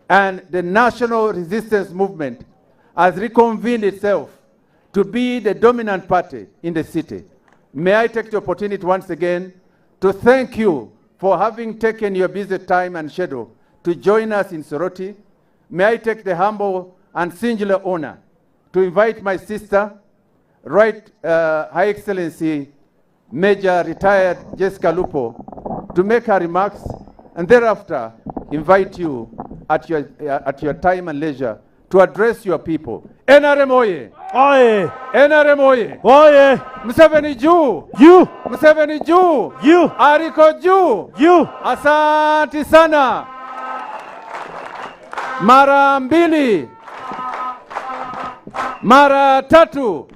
and the national resistance movement has reconvened itself to be the dominant party in the city. May I take the opportunity once again to thank you for having taken your busy time and schedule to join us in Soroti. May I take the humble and singular honor to invite my sister, High Excellency Major Retired Jessica Lupo, to make her remarks, and thereafter invite you at your time and leisure to address your people. NRM Oye! Oye! NRM Oye! Oye! Museveni Juu! You! Museveni Juu! You! Ariko Juu! You! Asante sana! Mara mbili! Mara tatu!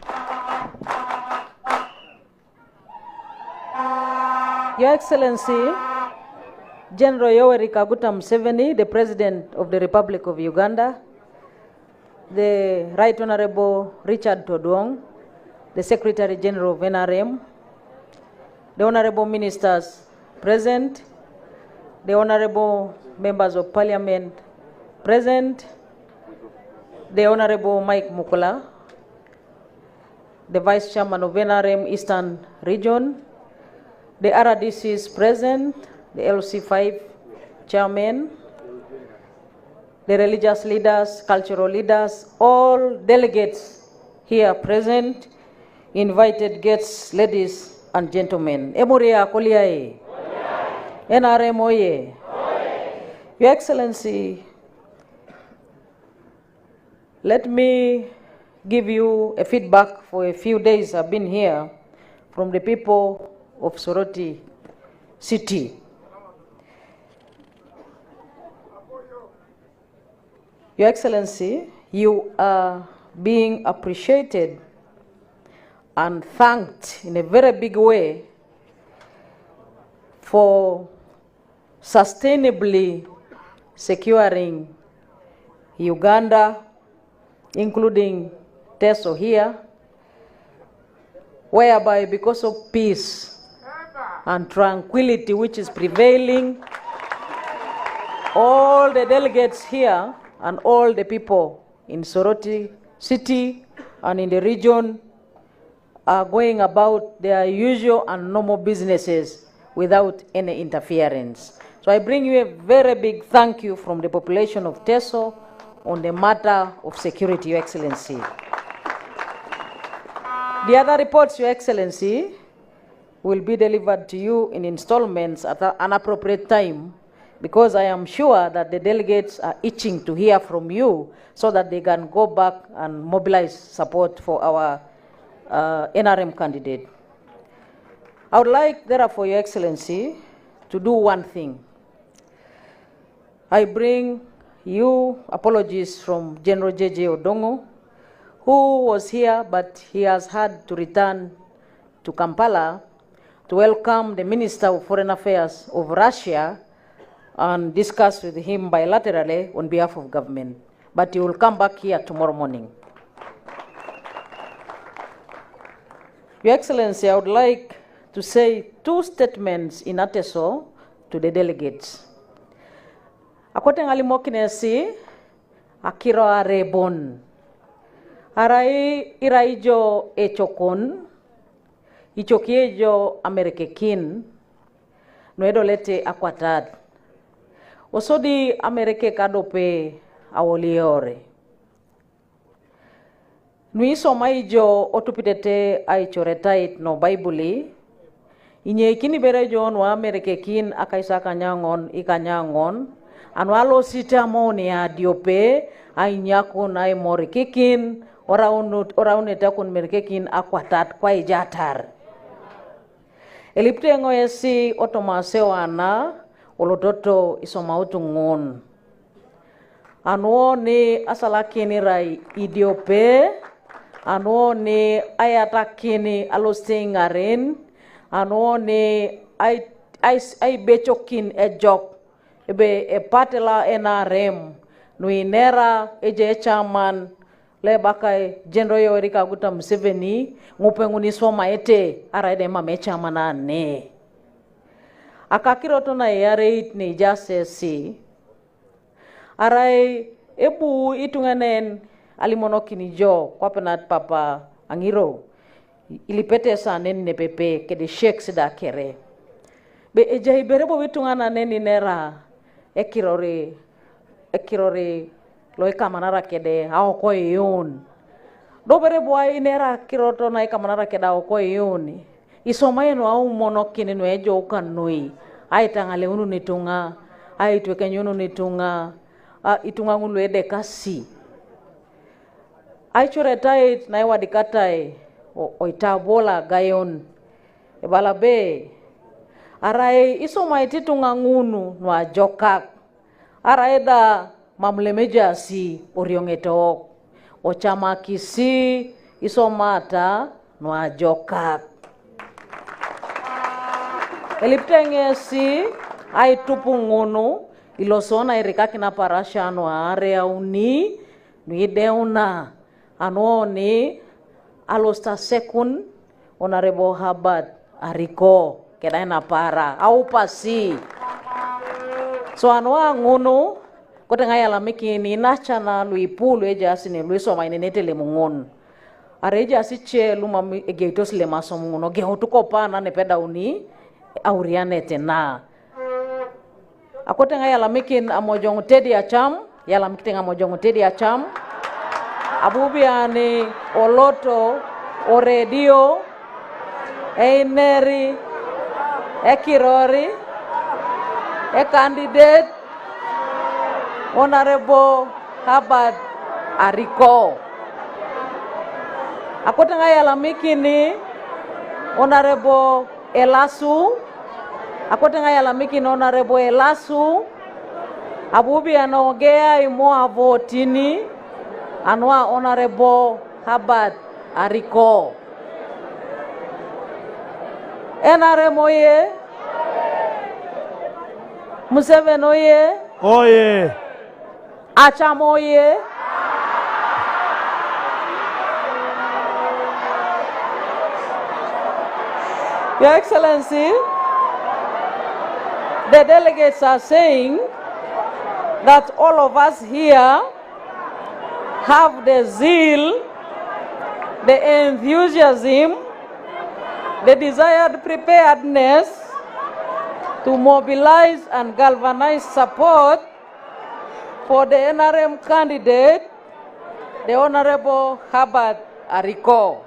Your Excellency, General Yoweri Kaguta Museveni, the President of the Republic of Uganda, the Right Honorable Richard Todwong, the Secretary General of NRM, the Honorable Ministers present, the Honorable Members of Parliament present, the Honorable Mike Mukula, the Vice Chairman of NRM Eastern Region, the RDCs present, the LC5 Chairman, the religious leaders, cultural leaders, all delegates here present, invited guests, ladies and gentlemen. Emuria Koliae. NRM Oye. Your Excellency, let me give you a feedback for a few days I've been here from the people of Soroti City. Your Excellency, you are being appreciated and thanked in a very big way for sustainably securing Uganda, including Teso here, whereby because of peace and tranquility which is prevailing, all the delegates here and all the people in Soroti City and in the region are going about their usual and normal businesses without any interference. So I bring you a very big thank you from the population of Teso on the matter of security, Your Excellency. The other reports, Your Excellency, will be delivered to you in installments at an appropriate time, because I am sure that the delegates are itching to hear from you so that they can go back and mobilize support for our NRM candidate. I would like, therefore, Your Excellency, to do one thing. I bring you apologies from General J.J. Odongo, who was here, but he has had to return to Kampala to welcome the Minister of Foreign Affairs of Russia and discuss with him bilaterally on behalf of government. But he will come back here tomorrow morning. Your Excellency, I would like to say two statements in Ateso to the delegates. Akote ngalimokinesi akiro arebon. Arai iraijo echokon, ichokiejo Amerikekin, noedolete akwatad. Osodi Amerike kadope awoliore. Nuisoma ijo otupitete aichoretait no Bible. Inye kini bere jo no Amerike kin akaisa kanyangon ikanyangon. Anwalo sita moni ya diope ainyakun ai morikikin orauneta kun merkekin akwatat kwa ijatar. Eliptengo esi otomasewana olototo isomautungun. Anuo ni asalakini rai idiope. Anuo ni ayatakini alostengarin. Anuo ni ay bechokin ejok. Ebe patela NRM. Nuinera eje chairman le bakai General Yoweri Kaguta Museveni ngupenguni soma ete araide mamecha manane. Akakiroto na yare ni jasesi. Arai ebu itungenen alimonokini jo kwa penat papa angiro. Ilipete sa neni nepepe kede shek sida kere. Be ejahi berebo itungana neni nera ekirore loika manara kede ao koyun. Do berebo ai nera kiroto na eka manara kede ao koyun. Isomaeno au monokini no ejo ukanui. Ai tangale unu nitunga, ai tuekenyunu nitunga. Itunga ngulu ede kasi. Ai choretai na ewa dikatai oitabola gayon ebalabe. Arai isoma ititunga ngunu nwa jokak. Arai da mamlemeja si oriongetok. Ochamakisi isomata nwa jokak. Eliptenge si ai tupungunu ilosona irikaki na parasha anwa area uni nuideuna anuoni alosta sekun Honorable Habad Ariko kedai na para au pasi so anwa ngunu kote ngaya lamiki nachana luipulu eja asini luiso mainenete le mungon areja asiche luma egeitos le masomungo gehotuko pana nepeda uni auriane tena akote ngaya lamikin amojong tedi acham yala mikitenga amojong tedi acham abubiani oloto o radio eineri ekirori candidate Honorable Habad Ariko akote ngaya lamikini Honorable Elasu akote ngaya lamiki na Honorable Elasu abubi anaogea imo avotini anwa Honorable Habad Ariko NRM oye Museveni oye Oye Acham oye Your Excellency, the delegates are saying that all of us here have the zeal, the enthusiasm, the desired preparedness to mobilize and galvanize support for the NRM candidate, the Honorable Habad Ariko.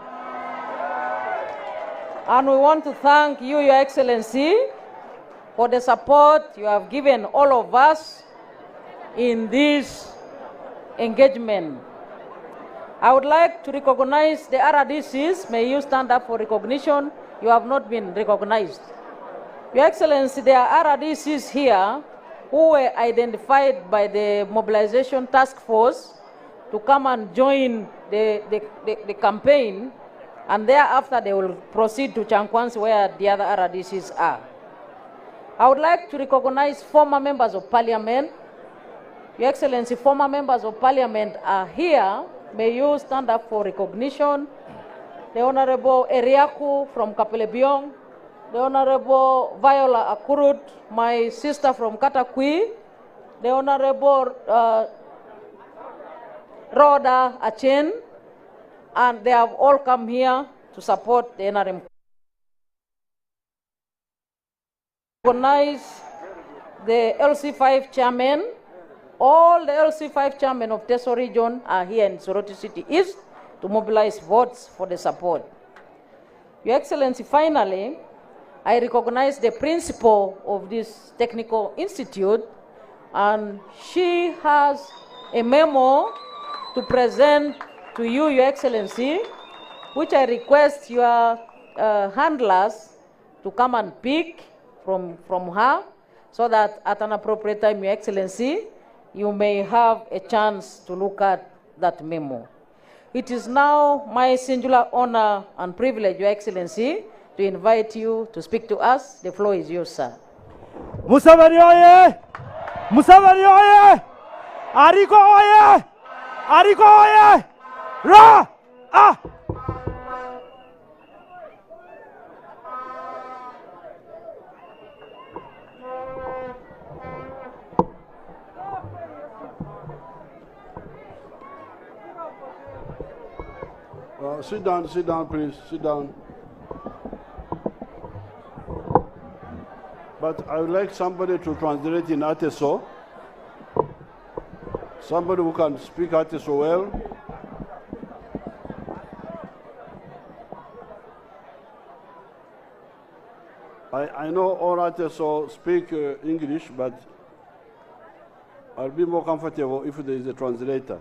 And we want to thank you, Your Excellency, for the support you have given all of us in this engagement. I would like to recognize the RDCs. May you stand up for recognition. You have not been recognized. Your Excellency, there are RDCs here who were identified by the mobilization task force to come and join the campaign, and thereafter they will proceed to Chankwansi where the other RDCs are. I would like to recognize former members of parliament. Your Excellency, former members of parliament are here. May you stand up for recognition. The Honorable Eriaku from Kapelebiong, the Honorable Viola Akurut, my sister from Katakwi, the Honorable Rhoda Achen, and they have all come here to support the NRM. Recognize the LC5 chairman. All the LC5 chairmen of Teso region are here in Soroti City East. to mobilize votes for the support. Your Excellency, finally, I recognize the principal of this technical institute, and she has a memo to present to you, Your Excellency, which I request your handlers to come and pick from her, so that at an appropriate time, Your Excellency, you may have a chance to look at that memo. It is now my singular honor and privilege, Your Excellency, to invite you to speak to us. The floor is yours, sir. Museveni oye! Museveni oye! Ariko oye! Ariko oye! Ra! Ah! Sit down, please, sit down. But I would like somebody to translate in Ateso. Somebody who can speak Ateso well. I know all Ateso speak English, but I'll be more comfortable if there is a translator.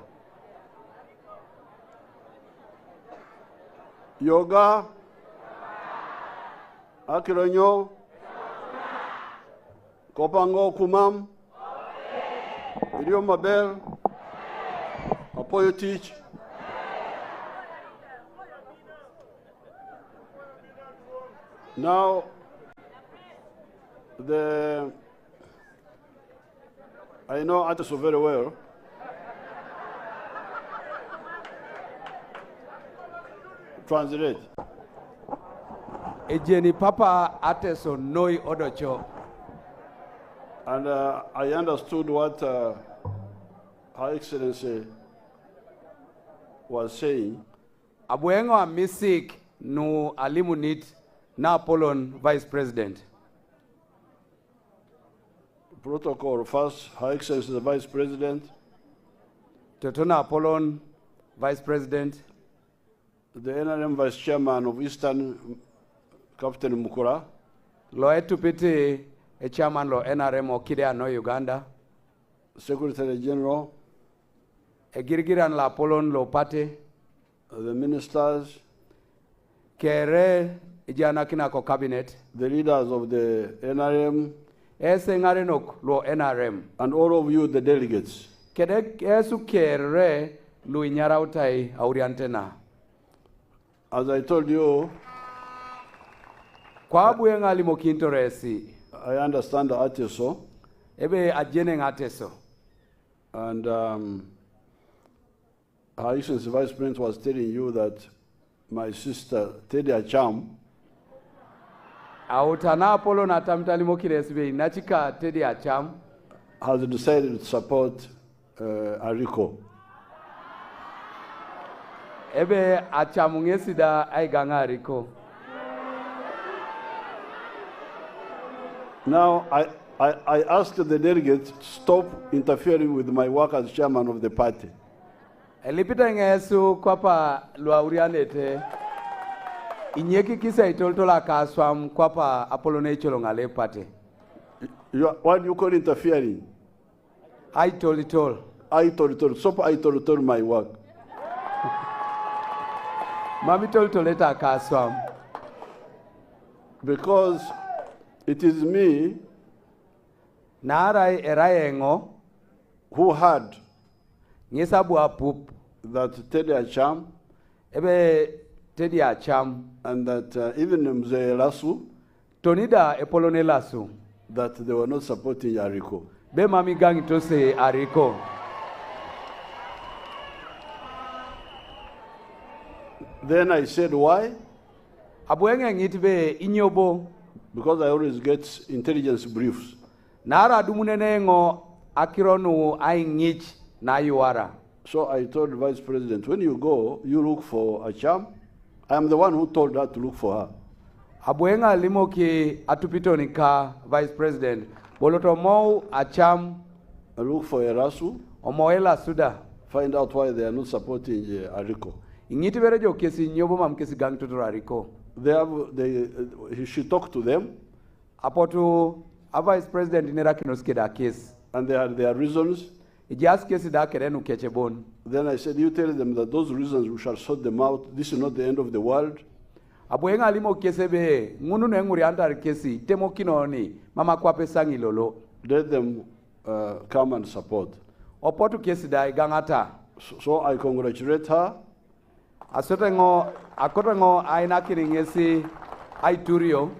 Yoga, Akironyo, Kopango Kumam, Idio Mabel, Apoyo Teach. Now, I know Ateso very well. Translate. Ejeni Papa Ateso Noi Odocho. And I understood what Her Excellency was saying. Abuengo Amisik no Alimunit na Apolon Vice President. Protocol first, Her Excellency the Vice President. Totona Apolon Vice President. The NRM Vice Chairman of Eastern, Captain Mukura. Lo etupiti a chairman lo NRM Okide no Uganda. Secretary General. A Girgiran la Apolon lo pate. The ministers. Kere ijana kinako cabinet. The leaders of the NRM. Ese ngarenok lo NRM. And all of you, the delegates. Kede esu kere lu inyarautai auriantena. As I told you, I understand the Ateso. And Her Excellency Vice President was telling you that my sister, Teddy Acham, has decided to support Ariko. Ebe achamungesida aiganga Ariko. Now, I asked the delegates to stop interfering with my work as chairman of the party. Elipita ngesu kwapa luaurianete. Inyeki kisa itoltola kaswam kwapa Apolone cholongale party. What do you call interfering? I told it all. Stop I told my work. Mami toltoleta kaswam. Because it is me Narai erayengo who heard Nyesabu apup that Teddy Acham Ebe Teddy Acham and that even Mzee Lasu Tonida Epolone Lasu that they were not supporting Ariko. Be mami gang to say Ariko. Then I said, why? Abuenge ngitbe inyobo. Because I always get intelligence briefs. Nara dumunenengo akironu aingich na yuara. So I told the Vice President, when you go, you look for Acham. I am the one who told her to look for her. Abuenga limoki atupitonika Vice President. Boloto mo Acham. I look for Erasu. Omoela Suda. Find out why they are not supporting Ariko. ingiti bere jo kesi nyobo mam kesi gang to Ariko. She talked to them. Apoto a vice president nera kinoskeda case. And they had their reasons. Just case da kerenu kechebon. Then I said, you tell them that those reasons we shall sort them out. This is not the end of the world. Abuenga limo kesebe ngunu nenguri andar kesi temo kinoni mama kwa pesangi lolo. Let them come and support. Opoto kesi da igangata. So I congratulate her. Asotengo aina kiringesi aiturio.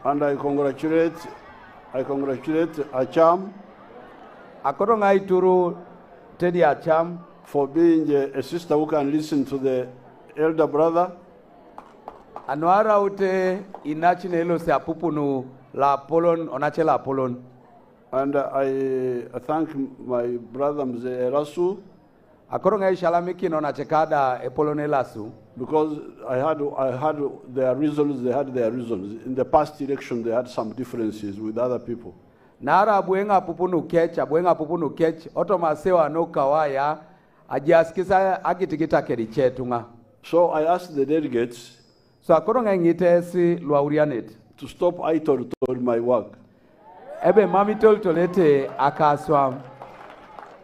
And I congratulate Acham. Akotonga aituru Teddy Acham for being a sister who can listen to the elder brother. Anwara ute inachinelo se apupunu la Apollon onachela Apollon. And I thank my brother Mzee Erasu. Akoronga ishalamiki onachekada Apollonelasu. Because I had their reasons, they had their reasons. In the past election, they had some differences with other people. Nara abuenga pupunu kech, otomasewa no kawaya, ajiaskisa agitikita kerichetunga. So I asked the delegates so akoronga ngitesi luaurianet to stop told my work. Ebe mami tolete akaswam.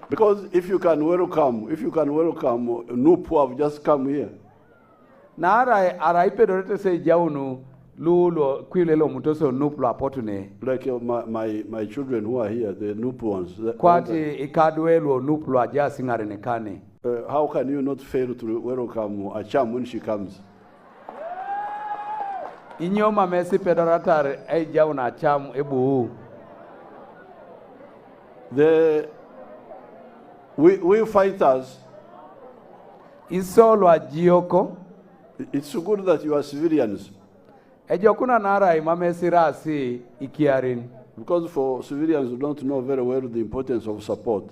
Because if you can welcome Nup who have just come here. Nara araipe dorete se jaunu lulo kwilelo mutoso Nup lo apotune. Like my children who are here, the Nup ones. Kwati ikadwelo Nup lo aja singarenekane. How can you not fail to welcome Acham when she comes? Inyoma mesi pedoratar ay jauna Acham ebu. We fighters. Isolo ajioko. It's so good that you are civilians. Ejokuna nara imamesi rasi ikiarin. Because for civilians who don't know very well the importance of support.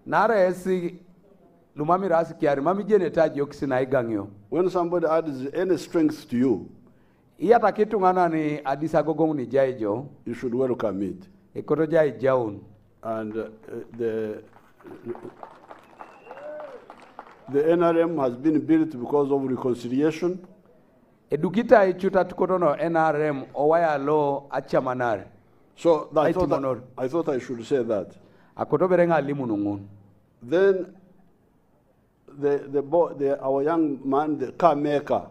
Nara esi lumami rasi kiari mami jenetaji okisina igangyo. When somebody adds any strength to you, iyata kitu ngana ni adisa gogong ni jaijo. You should welcome it. Ikoto jai jaun. And the NRM has been built because of reconciliation. Edukita ichuta tukotono NRM owaya lo achamanare. So I thought I should say that. Akotoberenga limunungun. Then our young man, the car maker.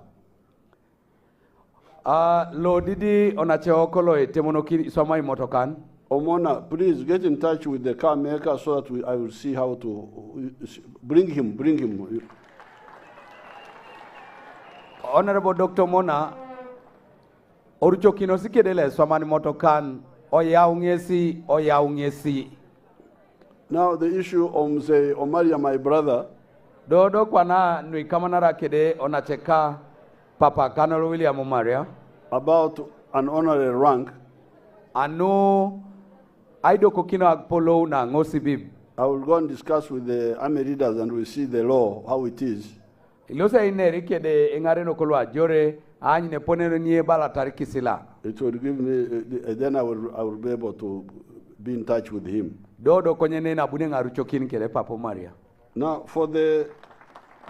Lo didi onacheokolo temonokiri somai motokan. Omona, please get in touch with the car maker so that I will see how to bring him. Honorable Dr. Mona, orucho kinosikedele somani motokan oyaungesi. Now the issue of say Omaria, my brother. Dodo kwana nui kamanara kede onacheka Papa Colonel William Omaria. About an honorary rank. Anu aido kokina polo na ngosibib. I will go and discuss with the army leaders and we'll see the law, how it is. Ilosa inerike de engareno kolwa jore anyine ponero nye bala tariki sila. It will give me, then I will be able to be in touch with him. Dodo konyene na bune ngaruchokin kele Papa Maria. Now for the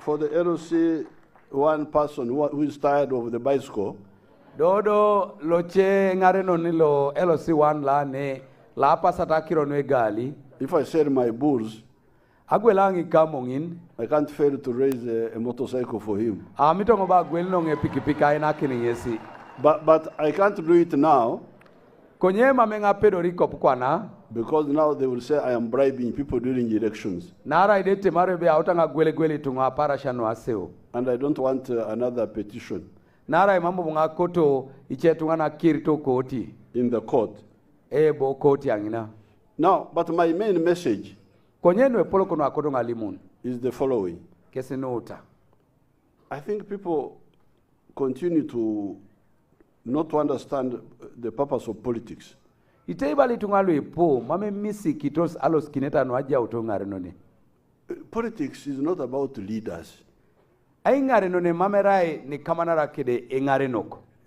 LOC, one person who is tired of the bicycle. Dodo loche ngareno nilo LOC one la ne la pasata kiro no egali. If I sell my bulls, agwelangi kamongin. I can't fail to raise a motorcycle for him. Mitongo ba gwelno nge pikipika ina kini yesi. But I can't do it now. Konye mamenga pedo riko pukwana. Because now they will say I am bribing people during elections. Nara idete marebe autanga gwele tunga parashano aseo. And I don't want another petition. Nara imambo bunga koto ichetunga na kirito koti. In the court. Bo koti angina. Now, but my main message is the following. I think people continue to not to understand the purpose of politics. Politics is not about leaders.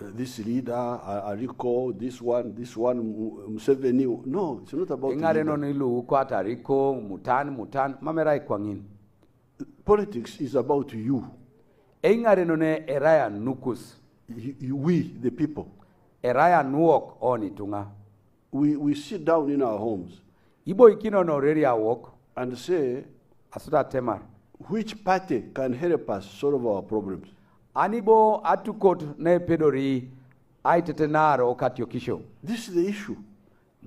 This leader, Ariko, this one, Museveni. No, it's not about politics is about you. Engare no ne eraya nukus. We, the people, Eraya nuok oni tunga. we sit down in our homes Ibo ikino no reri awok. and say, Asuda temar. which party can help us solve our problems? Anibo atukot ne pedori aitetenaro katiokisho. This is the issue.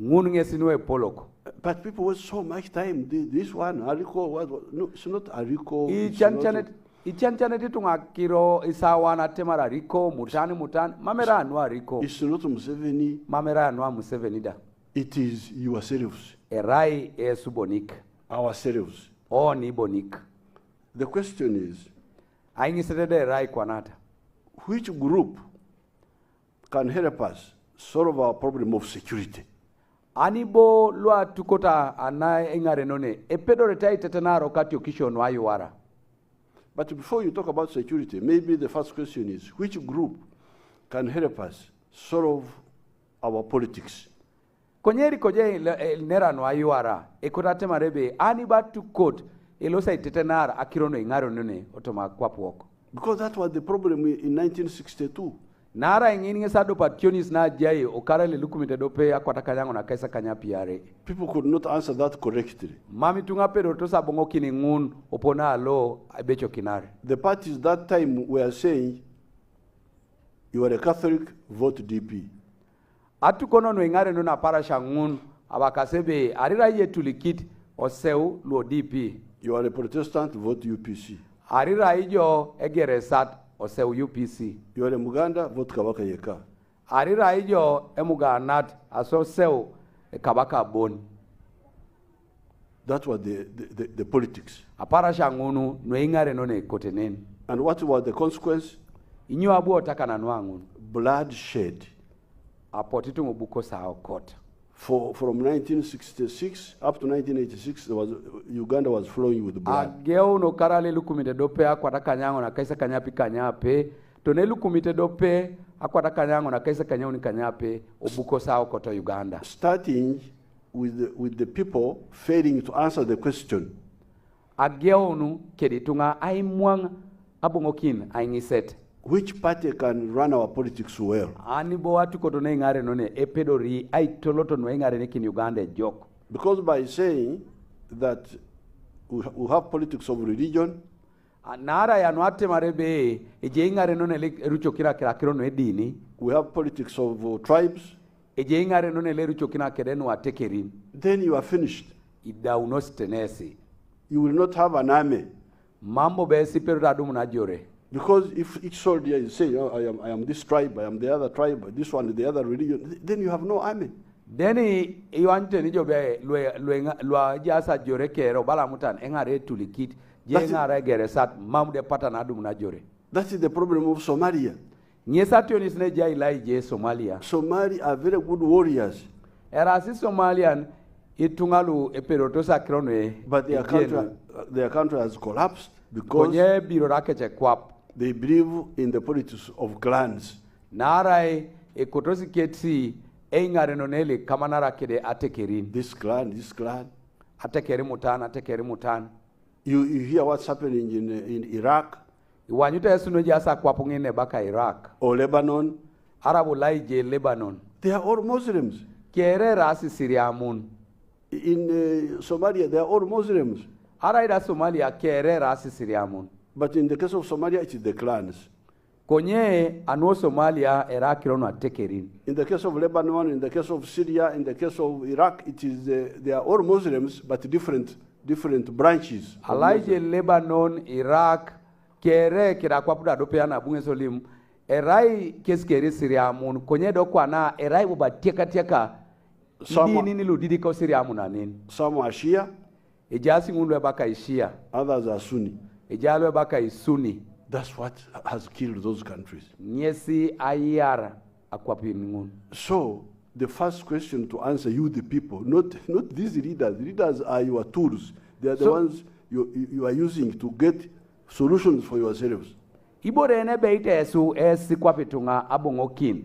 Ngunge sinwe poloko. But people waste so much time. This one, Ariko, what? No, it's not Ariko. Ichanchanet tunga kiro isawana temara Ariko, mutan, mamera anwa Ariko. It's not Museveni. Mamera anwa Museveni da. It is yourselves. Erai subonik. Ourselves. Oni bonik. The question is, Aingisedede erai kwanata. which group can help us solve our problem of security? Anibo lua tukota anaye engare none. Epedore tai tetenaro katiokisho no ayuara. But before you talk about security, maybe the first question is, which group can help us solve our politics? Konyeri koje nera no ayuara. Ekotate marebe aniba tukot elosa itetenara akirono ingaro none otoma kwapuoko. Because that was the problem in 1962. Nara ingini sado pationis na jaye okara le lukumite dope akwata kanyango na kaisa kanyapiare. People could not answer that correctly. Mami tunga pero tosa bongo kini ngun opona alo abecho kinare. The parties that time were saying, you are a Catholic, vote DP. Atu kono no ingare no na parasha ngun abakasebe arira yetulikit oseu lo DP. You are a Protestant, vote UPC. Arira ijo egeresat oseu UPC. You are a Muganda, vote Kabaka Yeka. Arira ijo emuganat aso seu kabaka bon. That was the politics. Aparasha ngunu no ingare no ne kotenen. And what was the consequence? Inyo abu otakana nwangun. Bloodshed. Apotitu mubuko sa okot. From 1966 up to 1986, Uganda was flowing with blood. Ageo no karale lukumite dope akwata kanyango na kaisa kanyapi kanyape. Tone lukumite dope akwata kanyango na kaisa kanyango ni kanyape obuko sa okoto Uganda. Starting with the people failing to answer the question. Ageo no keditunga aimwang abongokin aingiset. Which party can run our politics well? Anibo watu koto ingare none epedori ai toloto no ingare ne kin Uganda joke. Because by saying that we have politics of religion, nara ya nwate marebe eje ingare none le rucho kira no edini. We have politics of tribes. Eje ingare none le rucho kina kedeno atekerin. Then you are finished. Ida unostenesi. You will not have an army. Mambo besi pero radu munajore. Because if each soldier is saying, oh, I am this tribe, I am the other tribe, this one, the other religion, then you have no army. Then you want to jobe lua jasa jore kero bala mutan engare tulikit jengare geresat mamde patanadu munajore. That is the problem of Somalia. Nyesation ne jai lai je Somalia. Somali are very good warriors. Erasi Somalian itungalu eperotosa kronoe. But their country has collapsed because they believe in the politics of clans. Narai ekotosi ketsi engare nonele kamanara kede atekerin. This clan. Atekeri mutan. You hear what's happening in Iraq? Iwanyuta esuno jasa kwapungine baka Iraq. Or Lebanon. Arabu laije Lebanon. They are all Muslims. Kere rasi Syriamun. In Somalia, they are all Muslims. Araida Somalia kere rasi Syriamun. But in the case of Somalia, it is the clans. Konye anu Somalia erakirono atekerin. In the case of Lebanon, in the case of Syria, in the case of Iraq, it is they are all Muslims, but different branches. Alaije Lebanon, Iraq, kere kira kwapuda dopeana bunge solim. Erai keskeri Syriamun. Konye dokwana erai buba tieka. Some are Shia. Others are Sunni. That's what has killed those countries. So the first question to answer, you the people, not these leaders. Leaders are your tools. They are the ones you are using to get solutions for yourselves. Iborene beite esu esi kwapitunga abongokin.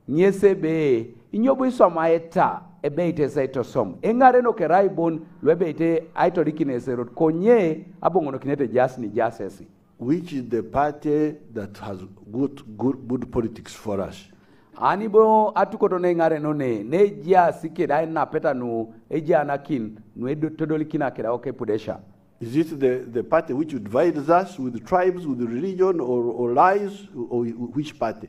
Nyese be inyobu isomaeta ebeite saito som. Engare no keraibon lwebeite aitorikine serot konye abongono kinete jasni jasesi. which is the party that has good politics for us. Anibo atukoto ne ngare none ne jia sike dai na peta no eja nakin no edo todoli kina kira okay pudesha. Is it the party which divides us with the tribes, with the religion, or lies, or which party?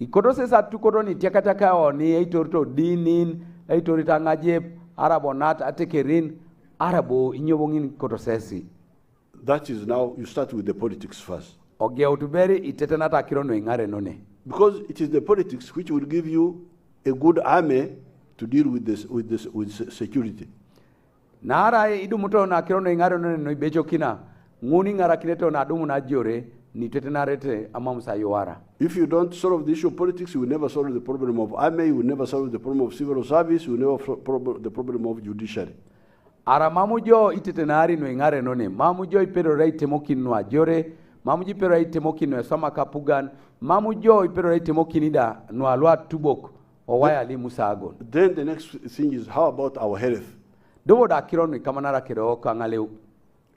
Ikoto sesa tukoto ni tiakataka oni eitorto dinin eitorita ngaje arabo nat atekerin arabo inyobongin koto sesi. That is now you start with the politics first. Oge utuberi itetenata kirono ingare none. Because it is the politics which will give you a good army to deal with this with security. Nara idu muto na kirono ingare none no ibecho kina nguni ngara kineto na dumu na jore ni tetenarete amamusa yoara. If you don't solve the issue of politics, you will never solve the problem of army, you will never solve the problem of civil service, you will never solve the problem of judiciary. Ara mamujo itetenari no ingare none mamujo ipero rai temokin no ajore mamuji pero rai temokin no sama kapugan mamujo ipero rai temokin ida no alwa tubok o waya li musagon. Then the next thing is, how about our health? Dobo da kirono kamanara kiro kangaleu.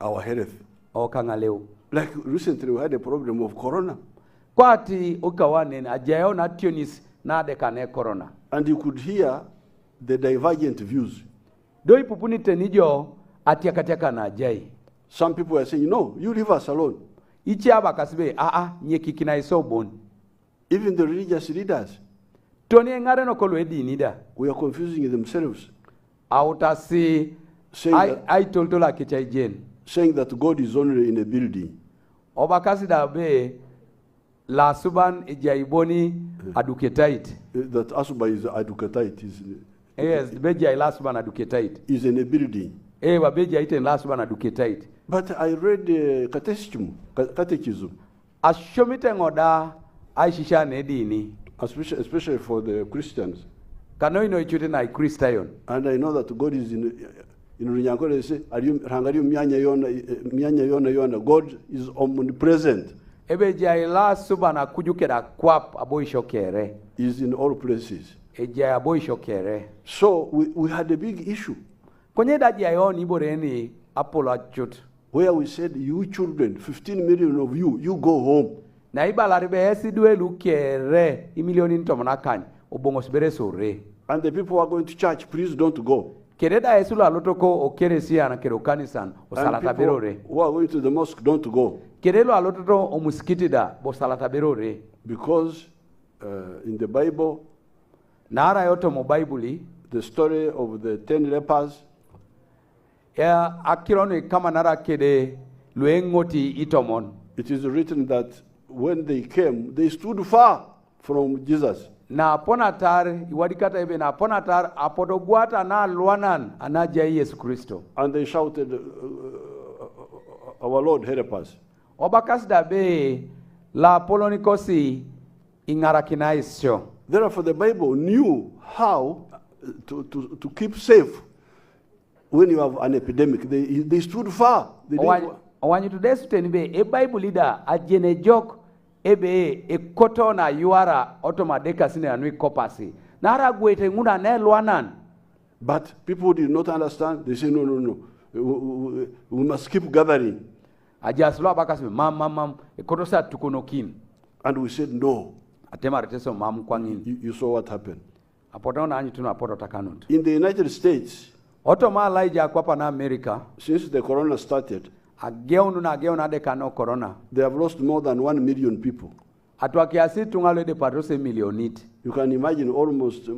Our health. O kangaleu. Like recently we had a problem of corona. Kwati ukawane ajayo na tionis na de kane corona. And you could hear the divergent views. Doi pupunite nijo atiakatiaka na ajai. Some people are saying, no, you leave us alone. Ichi aba kasibe nye kikina isobon. Even the religious leaders. Toni ngare no kolo edi nida. We are confusing themselves. Autasi I toltola kichaijen. Saying that God is only in a building. Obakasi da be la suban ijaiboni aduketait. That Asuba is aduketait. Yes, beja la suban aduketait. Is in a building. Wa beja ite la suban aduketait. But I read catechism. Ashomite ngoda aishisha nedini. Especially for the Christians. Kanoino ichute na Christian. And I know that God is in Runyankore, they say, God is omnipresent. Ebeja ila subana kujukera kwap aboishokere. Is in all places. Eja aboishokere. So we had a big issue. Konye daji ayon iboreni Apollo achut. Where we said, you children, 15 million of you go home. Na ibalaribe esi duelu kere imilioni ntomonakany obongosbere sore. And the people who are going to church, please don't go. Kereda esula alotoko okeresia na kerokanisan osalata berore. Who are going to the mosque, don't go. Kerelo alototo omusikiti da bosalata berore. Because in the Bible, nara yoto mo Bible, the story of the 10 lepers, ya akirono kama nara kede luengoti itomon. It is written that when they came, they stood far from Jesus. Na ponatar iwadikata ebe na ponatar apodogwata na luanan anaja Yesu Kristo. And they shouted, our Lord help us. Obakas dabe la polonikosi ingarakinaiso. Therefore the Bible knew how to keep safe when you have an epidemic. They stood far. Owanyu tudesu tenibe e Bible leader ajene jok ebe ekoto na yuara otomadeka sine anui kopasi. Nara gwete nguna ne luanan. But people did not understand. They say, no. We must keep gathering. Ajaslo bakasi mam ekoto sa tukonokin. And we said no. Atema reteso mam kwangin. You saw what happened. Apotona anyu tunu apoto takanut. In the United States, otoma laija kwapa na America, since the corona started, ageona de kano corona. They have lost more than 1 million people. Atwakiasi tungalo de parose millionit. You can imagine almost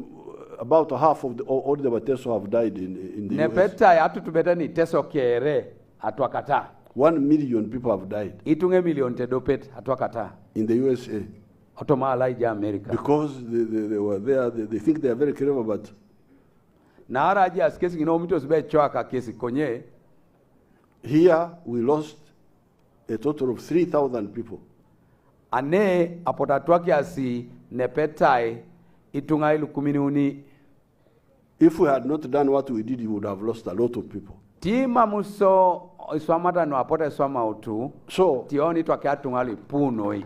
about half of all the Bateso have died in the Nepeta US. Atu tubeta ni teso kere atwakata. 1 million people have died. Itunge million tedopet atwakata. In the USA. Otoma alaija America. Because they were there, they think they are very clever, but na araji askesi ngino mito sibe choaka kesi konye. Here we lost a total of 3,000 people. Ane apotatwaki asi nepetai itunga ilu kuminiuni. If we had not done what we did, we would have lost a lot of people. Tima muso iswamata no apota iswama utu. So tioni twakia tungali punoi.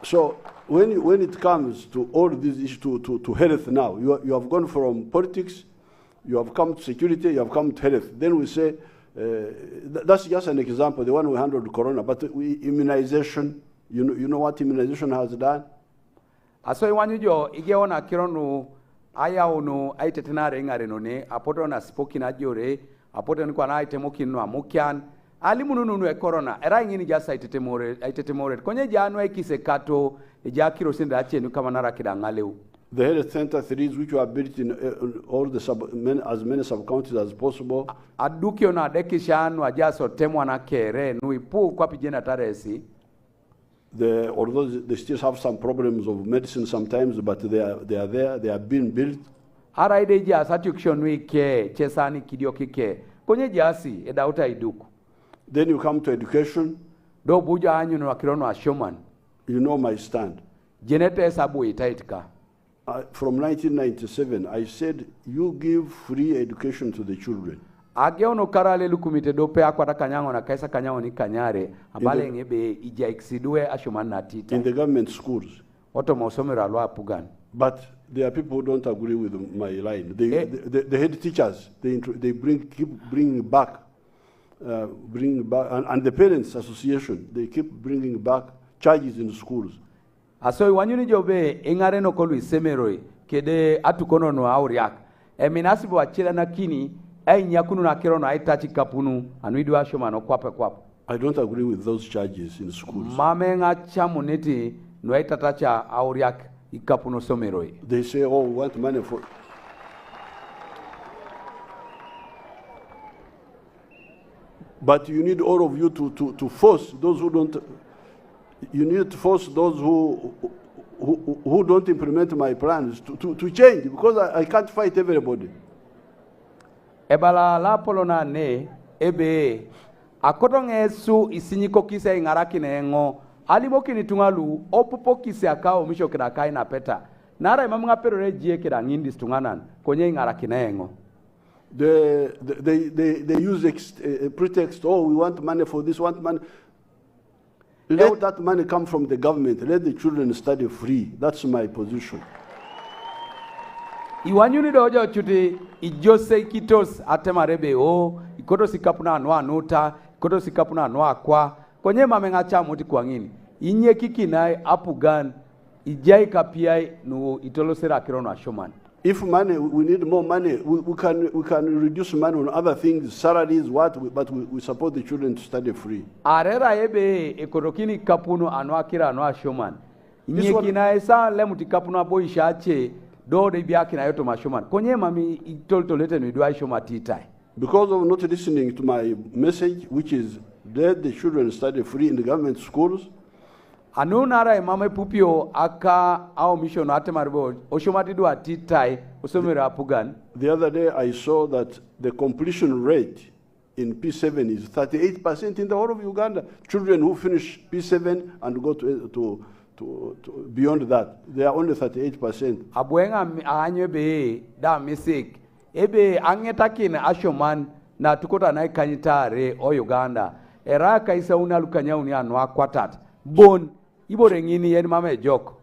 So when it comes to all these issues, to health now, you have gone from politics, you have come to security, you have come to health. Then we say That's just an example, the one we handled corona. But immunization, you know what immunization has done? Aso iwanyu jo igeona kironu aya unu aitetenare ngare none apoto na spoki na jore apoto ni kwa na aitemokin no amukian ali mununu e corona era ngini jasa aitetemore konye janu ekise kato ejakiro sinda achenu kama nara kidangaleu. The health center 3s which were built in all the as many sub-counties as possible. Adukio na dekishanu ajaso temwa na kere nuipu kwa pijena taresi. Although they still have some problems of medicine sometimes, but they are there, they are being built. Araide jasa tukshonui ke chesani kidioki ke konye jasi edauta iduku. Then you come to education. Do buja anyu no akirono ashoman. You know my stand. Jenete sabu itaitika. From 1997, I said, you give free education to the children. Ageono karale lukumite dope akwata kanyango na kaisa kanyango ni kanyare abale ngebe ija exidue ashoman na tita. In the government schools. Oto mausomero alwa apugan. But there are people who don't agree with my line. The head teachers, they keep bringing back, and the parents association, they keep bringing back charges in schools. Aso wanyuni jobe engare no kolu isemeroi kede atukono no auriak. Eminasibu wachila na kini nyakunu na kero na aitachi kapunu anuidu ashoma no kwape. I don't agree with those charges in schools. Mame nga chamuneti no aitatacha auriak ikapuno someroi. They say, oh, we want money for... But you need all of you to force those who don't... You need to force those who don't implement my plans to change, because I can't fight everybody. Ebala la polona ne ebe akotong esu isinyiko kisa ingaraki nengo alimoki ni tungalu opopo kisa akao misho kida kai na peta nara imamu ngapero rejie kida ngindi stunganan konye ingaraki nengo. They use pretext, oh, we want money for this, want money. Let that money come from the government. Let the children study free. That's my position. Iwanyuni dojo chuti ijose kitos atemarebe o ikoto sikapuna anwa nuta ikoto sikapuna anwa kwa konye mamenga chamuti kwa ngini inye kiki nae apugan ijai kapiai no itolosera kirono ashoman. If money, we need more money. We can reduce money on other things, salaries, but we support the children to study free. Arera ebe ekorokini kapuno anwa kira anwa shoman. Inye kina esa lemuti kapuno abo ishache do de biaki na yoto mashoman. Konye mami itoltolete no idwa shoma titai. Because of not listening to my message, which is let the children study free in the government schools. Anunara imame pupio aka au mission atemarbo oshomatidu atitai osomera apugan. The other day I saw that the completion rate in P7 is 38% in the whole of Uganda. Children who finish P7 and go to beyond that, they are only 38%. Abuenga anyebe da misik ebe angetakin ashoman na tukota na kanyitare o Uganda era kaisa una lukanya uni anwa kwatat bon ibo rengini yen mama joke.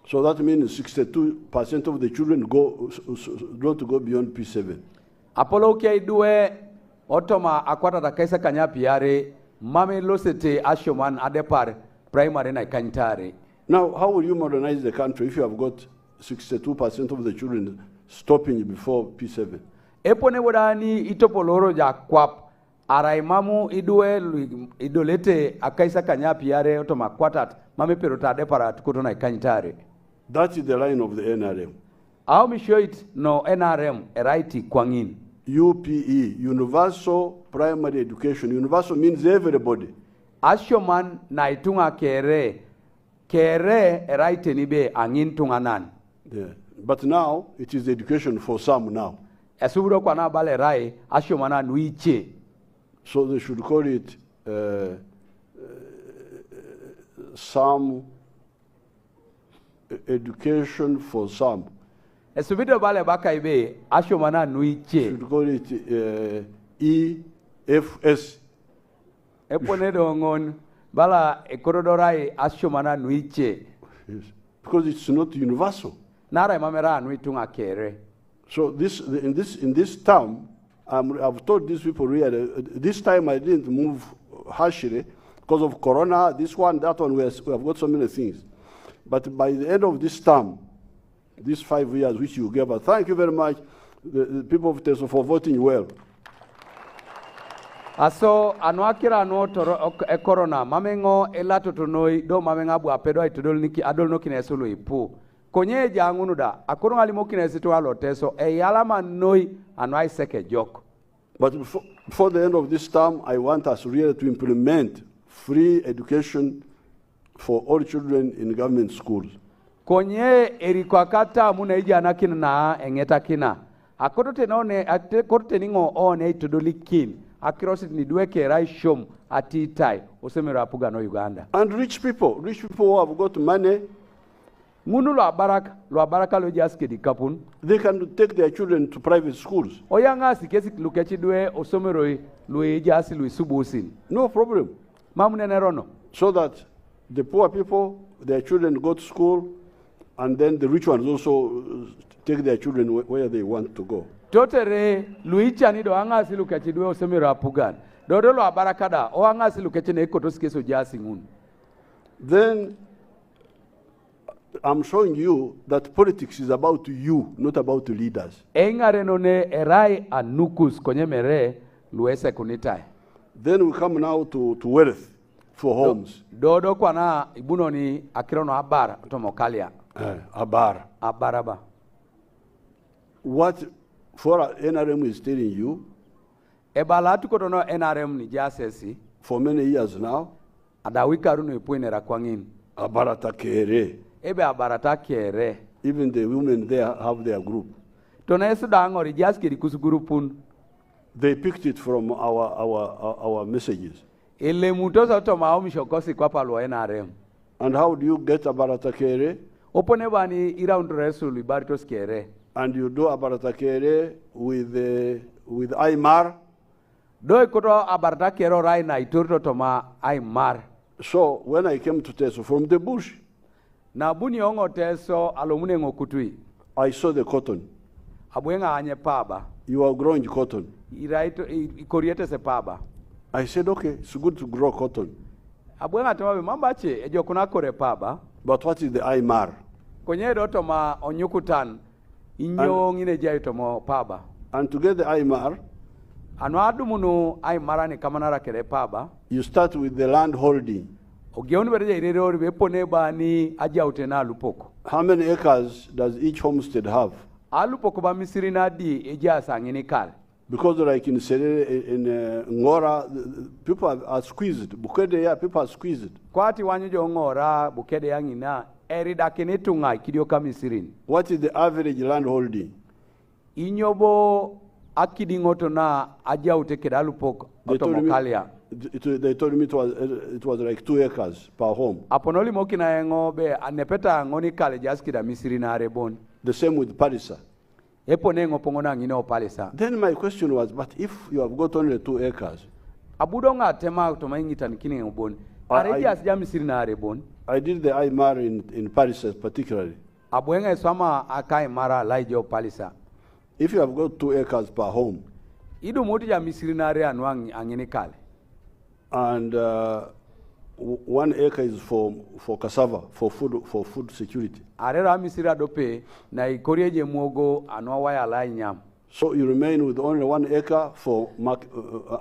So that means 62% of the children don't go beyond P7. Apollo kia idue otoma akwata da kaisa kanya piare mame losete ashoman adepar primary na kanyitare. Now, how will you modernize the country if you have got 62% of the children stopping before P7? Epone wadani itopoloro ja kwap araimamu idolete akaisa kanyapi yare otoma kwatat mame perota depara tukoto na kanyitare. That is the line of the NRM. How me show it no NRM eraiti kwangin. UPE, Universal Primary Education. Universal means everybody. Ashoman na itunga kere eraite nibe angin tunganan. Yeah. But now it is education for some now. Esuburo kwa na bale rai ashomana nuiche. So they should call it some education for some. Esubito bale baka ibe ashomana nuiche. Should call it EFS. Eponedo ngon bala ekorodorai ashomana nuiche. Yes. Because it's not universal. Nara mamera nuitunga kere. So in this term, I've told these people really, this time I didn't move harshly because of Corona, this one, that one, we have got so many things. But by the end of this term, these 5 years which you gave us, thank you very much, the people of Teso, for voting well. Aso anwakira anwo toro corona mamengo elato tonoi do mamenga bu apedo itodol niki adol no kinesolo ipu konye jangunu da akoro ngalimo kinesito alo teso yalama noi anwai seke jok. But before the end of this term, I want us really to implement free education for all children in government schools. Konye erikwakata muna ija nakina na engeta kina akoro tenone akoro teningo one itodoli kin akirosi ni dueke rai shom atitai osemero apuga no Uganda. And rich people who have got money, ngunu lo abaraka lo jaske di kapun, they can take their children to private schools. Oyanga sikesi lukechi due osomero lo jasi lo subusin. No problem. Mamune nerono. So that the poor people, their children go to school, and then the rich ones also take their children where they want to go. Totere luicha ni do anga silu kachidwe osemero apugan. Dodo lo abarakada o anga silu kachine kotoske jasi ngun. Then I'm showing you that politics is about you, not about the leaders. Engare none erai anukus konye mere luese kunitai. Then we come now to wealth for homes. Dodo kwa na ibuno ni akirono abar tomokalia. Abar. Abaraba. What for NRM is telling you, ebalatu kotono NRM ni jasesi for many years now, adawika runo ipuinera kwangin abarata kere. Ebe abarata kere. Even the women there have their group. Tonesu dangori jaskiri kusugurupun. They picked it from our messages. Ele mutosa toma omishokosi kwa palo NRM. And how do you get abarata kere? Opone bani ira undresu libaritos kere. And you do abarata kere with Aymar. Do ikoto abarata kero rai na iturto toma Aymar. So when I came to Teso from the bush, na buni ongo Teso alomune ngokutui, I saw the cotton. Abuenga anye paba. You are growing cotton. Iraito ikoriete se paba. I said, okay, it's good to grow cotton. Abuenga temabe mambache ejo kuna kore paba. But what is the Aymar? Konye doto ma onyukutan inyo ngine jai tomo paba. And to get the Aymar, anwadu munu Aymara ni kamanara kere paba. You start with the land holding. Ogeonu bereje irero bepone bani aja utena alupoko. How many acres does each homestead have? Alupoko ba misiri na di eja sangini kal. Because like in Ngora, people are squeezed. Bukede ya people are squeezed. Kwati wanyojo Ngora bukede yangina erida kenetunga kidio kamisirin. What is the average land holding? Inyobo akidi ngoto na aja utekeda alupoko otomokalia. They told me it was like 2 acres per home. Aponoli mokina engo be anepeta ngoni kale jaskida misiri na arebon. The same with Parisa. Eponengo pongona ngine Parisa. Then my question was, but if you have got only 2 acres, abudonga tema tomaingita nikine ngobon. Areja sija misiri na arebon. I did the Aymar in Parisa particularly. Abuenga eswama akai mara laijo Parisa. If you have got 2 acres per home, idu moti ya misiri na are anwang angine kale. And 1 acre is for cassava, for food security. Arera misira dope na ikorieje muogo anwa ya lai nyam. So you remain with only 1 acre for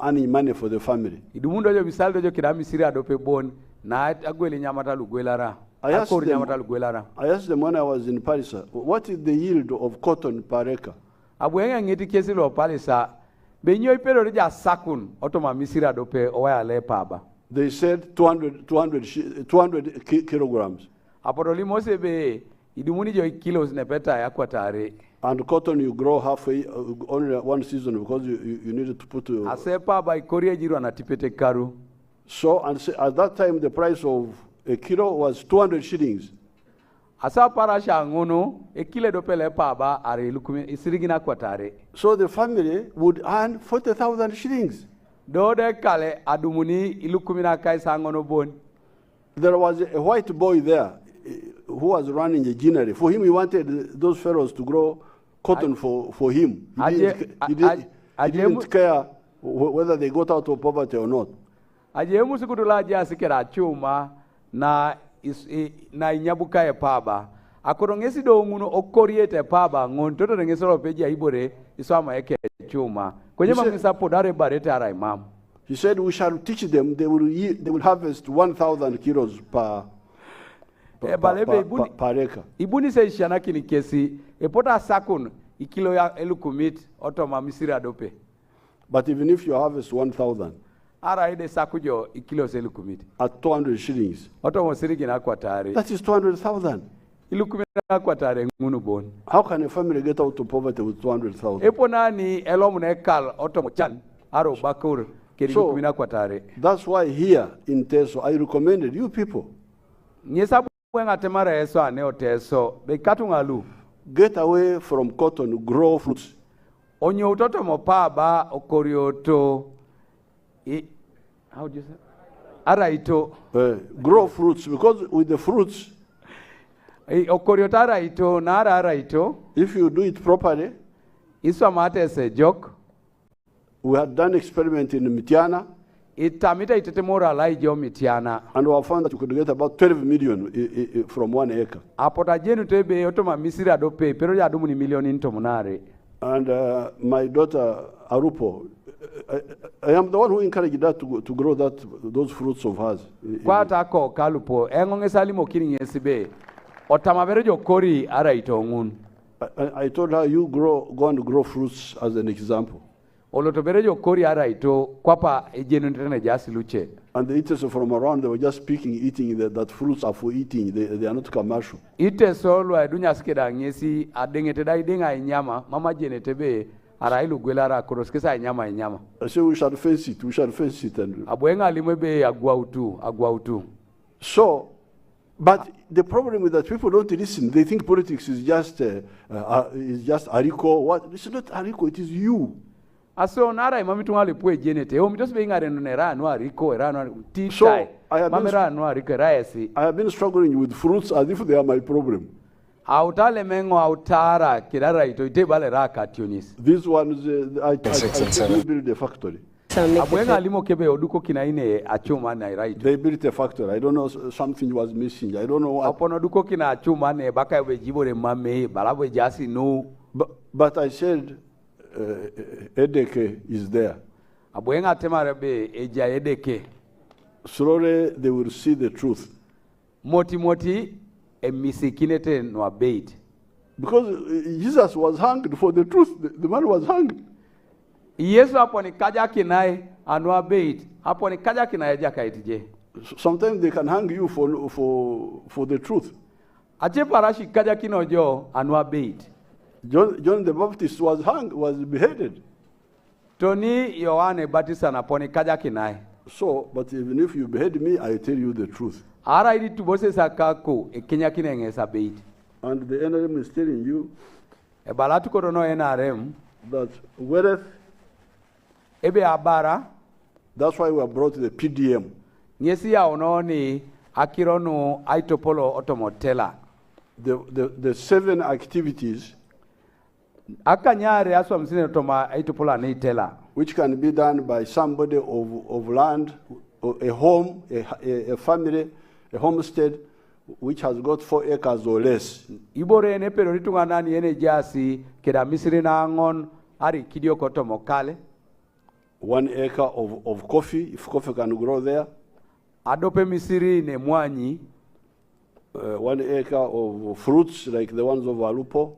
earning money for the family. Idumundo jo misal dojo kida misira dope bon na agwele nyamata lugwelara. I asked them when I was in Paris, what is the yield of cotton per acre? Abuenga ngiti kesi lo Parisa. Benyo ipero reja sakun otoma misira dope oya le paba. They said 200 kilograms. Apodoli mose be idumuni jo kilos nepeta ya kwatare. And cotton you grow halfway only 1 season because you needed to put. Ase paba ikoria jiru anatipete karu. So and at that time the price of a kilo was 200 shillings. Asa parasha ngono ekile dopele paba are lukumi isirigina kwatare. So the family would earn 40,000 shillings. Dode kale adumuni ilukumina kai sangono bon. There was a white boy there who was running a ginnery. For him, he wanted those fellows to grow cotton for him. He didn't care whether they got out of poverty or not. Ajemu sikutula jasi kera chuma na inyabuka e paba. Akorongesi do nguno okoriete paba ngon toto rengesolo peji ibore iswama eke chuma. Kwenye mamisa podare barete ara imam. He said we shall teach them, they will harvest 1,000 kilos per acre. Ibuni se ishana kini kesi epota sakun ikilo ya elukumit otoma misiri adope. But even if you harvest 1,000 ara ide sakujo ikilo se elukumit at 200 shillings, otomo siriki na kwa tare. That is 200,000. Ilukumit na kwa tare ngunu bon. How can a family get out of poverty with 200,000? Epo nani elomu na ekal otomo chan aro bakur. So, that's why here in Teso, I recommended you people. Get away from cotton, grow fruits. How do you say? Araito. Grow fruits, because with the fruits, if you do it properly, we had done experiment in Mitiana. And we have found that you could get about 12 million from 1 acre. And my daughter, Arupo, I am the one who encouraged that to grow those fruits of hers. I told her, you go and grow fruits as an example. And the eaters from around, they were just picking, eating, that fruits are for eating, they are not commercial. I say we shall fence it, So, but the problem is that people don't listen. They think politics is just Ariko. What? It's not Ariko, it is you. So I have been struggling with fruits as if they are my problem. These ones, I build a factory. They built a factory. I don't know, something was missing. I don't know what. But I said, Edeke is there. Slowly they will see the truth. Because Jesus was hanged for the truth. The man was hanged. Sometimes they can hang you for the truth. John the Baptist was hanged, was beheaded. So, but even if you behead me, I tell you the truth. And the NRM is telling you that whereas that's why we have brought the PDM. The 7 activities which can be done by somebody of land, a home, a family, a homestead, which has got 4 acres or less. 1 acre of coffee, if coffee can grow there. 1 acre of fruits like the ones of Alupo.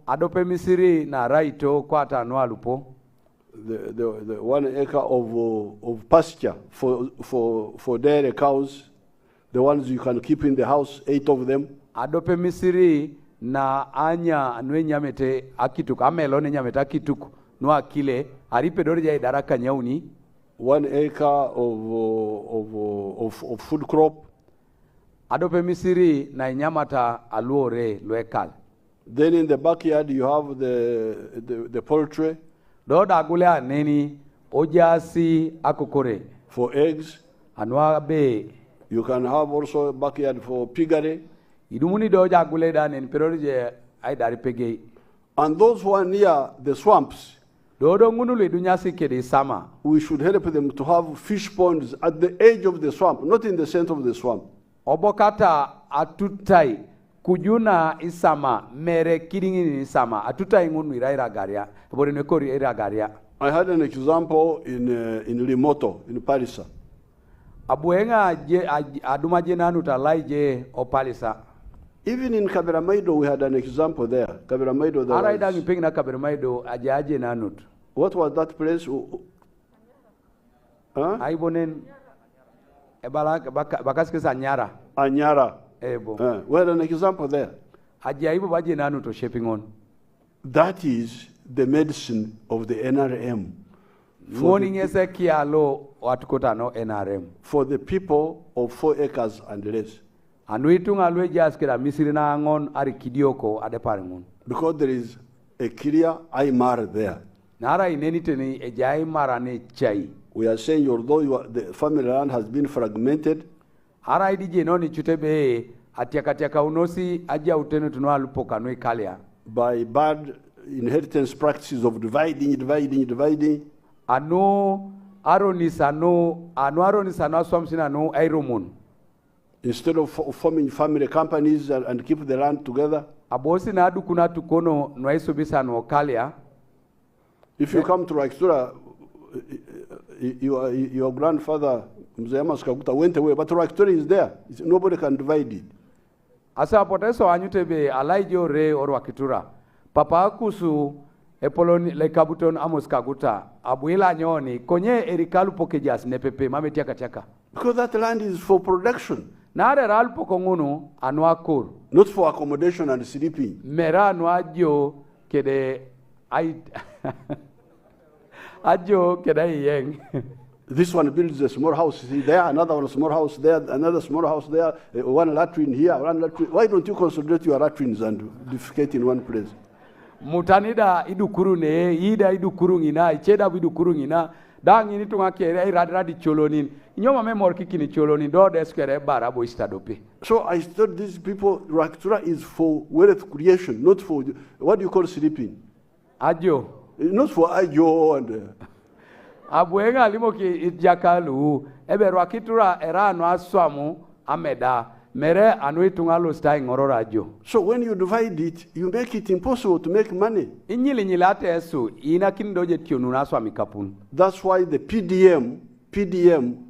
The 1 acre of pasture for dairy cows, the ones you can keep in the house, 8 of them. 1 acre of food crop. Then in the backyard you have the poultry. For eggs. You can have also a backyard for piggery. And those who are near the swamps, Dodo ngunu le dunyasi kede sama. We should help them to have fish ponds at the edge of the swamp, not in the center of the swamp. Obokata atutai kujuna isama mere kiringini isama atutai ngunu iraira garia. Borinekori ira garia. I had an example in Limoto, in Palisa. Abuenga aduma jenanu talaije o Palisa. Even in Kaberamaido, we had an example there. Kaberamaido, what was that place? Aibonen bakaskesa Anyara. Anyara. Ebo. We had an example there. To shaping on. That is the medicine of the NRM. For the people of 4 acres and less. Because there is a clear Aymar there. We are saying, although the family land has been fragmented, by bad inheritance practices of dividing. Instead of forming family companies and keep the land together. If you come to Raksura, your grandfather Mzee Kaguta went away, but Raksura is there. Nobody can divide it. Asa poteso anyutebe alaijo re or Wakitura. Papa kusu epoloni le kabuton amos kaguta abuila nyoni konye erikalu pokejas nepepe mame tiaka. Because that land is for production. Not for accommodation and sleeping. Mera anuajo kede ai ajo kede yeng. This one builds a small house there, another one a small house there, another small house there, one latrine here, one latrine. Why don't you consolidate your latrines and defecate in one place? Mutanida idukuru ne, ida idukuru ngina, icheda idukuru ngina. Dang ini tunga kere radi cholonin. Inyoma memor kikini cholonin do deskere barabo istadope. So I thought these people, Raktura is for wealth creation, not for what do you call sleeping? Ajo. Not for ajo and. Abuenga limoki idjakalu ebe Rakitura erano aswamu ameda mere anu itunga lo stai ngorora ajo. So when you divide it, you make it impossible to make money. Inyili nyilate esu ina kindoje tionu aswami kapun. That's why the PDM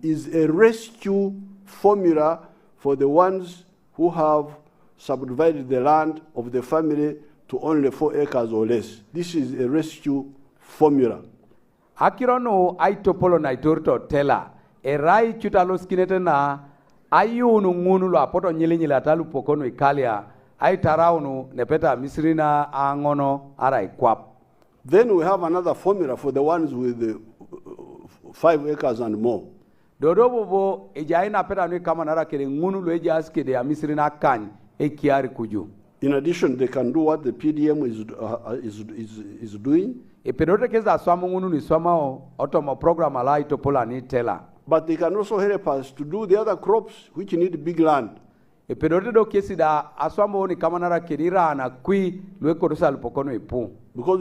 is a rescue formula for the ones who have subdivided the land of the family to only 4 acres or less. This is a rescue formula. Akirono aitopolo na iturto tela erai chutalo skinete na ayunu ngunu lo apoto nyili atalu pokono ikalia aitaraunu nepeta misrina angono ara ikwap. Then we have another formula for the ones with 5 acres and more. Dodobo ejaina peta nui kama nara kere ngunu lo eja askede ya misrina kany ekiari kuju. In addition, they can do what the PDM is doing. But they can also help us to do the other crops which need big land. Because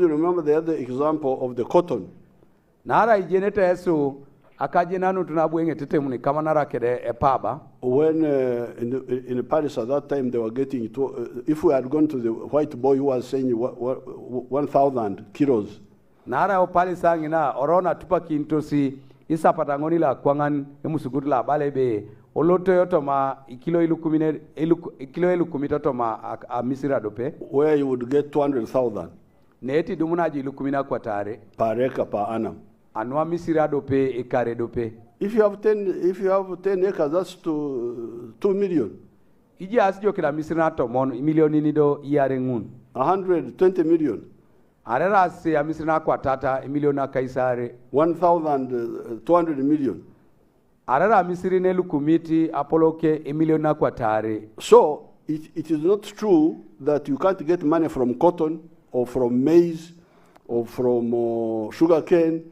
you remember the other example of the cotton. When in Paris at that time they were getting if we had gone to the white boy who was saying 1,000 kilos. Nara opali sangina orona tupa kintosi isa patangoni la kwangan emusuguri la balebe oloto yotoma ikilo ilu kumitotoma a misira dope where you would get 200,000 neti dumuna ji ilu kumina kwa tare per acre per annum. Anwa misira dope ekare dope. If you have 10 acres, that's to 2 million. Iji asjo kila misira to mon milioni nido iare ngun 120 million. Arera se ya misira kwa tata miliona kaisare 1,200 million. Arera misiri nelu kumiti apoloke miliona kwa tare. So it is not true that you can't get money from cotton or from maize or from sugar cane.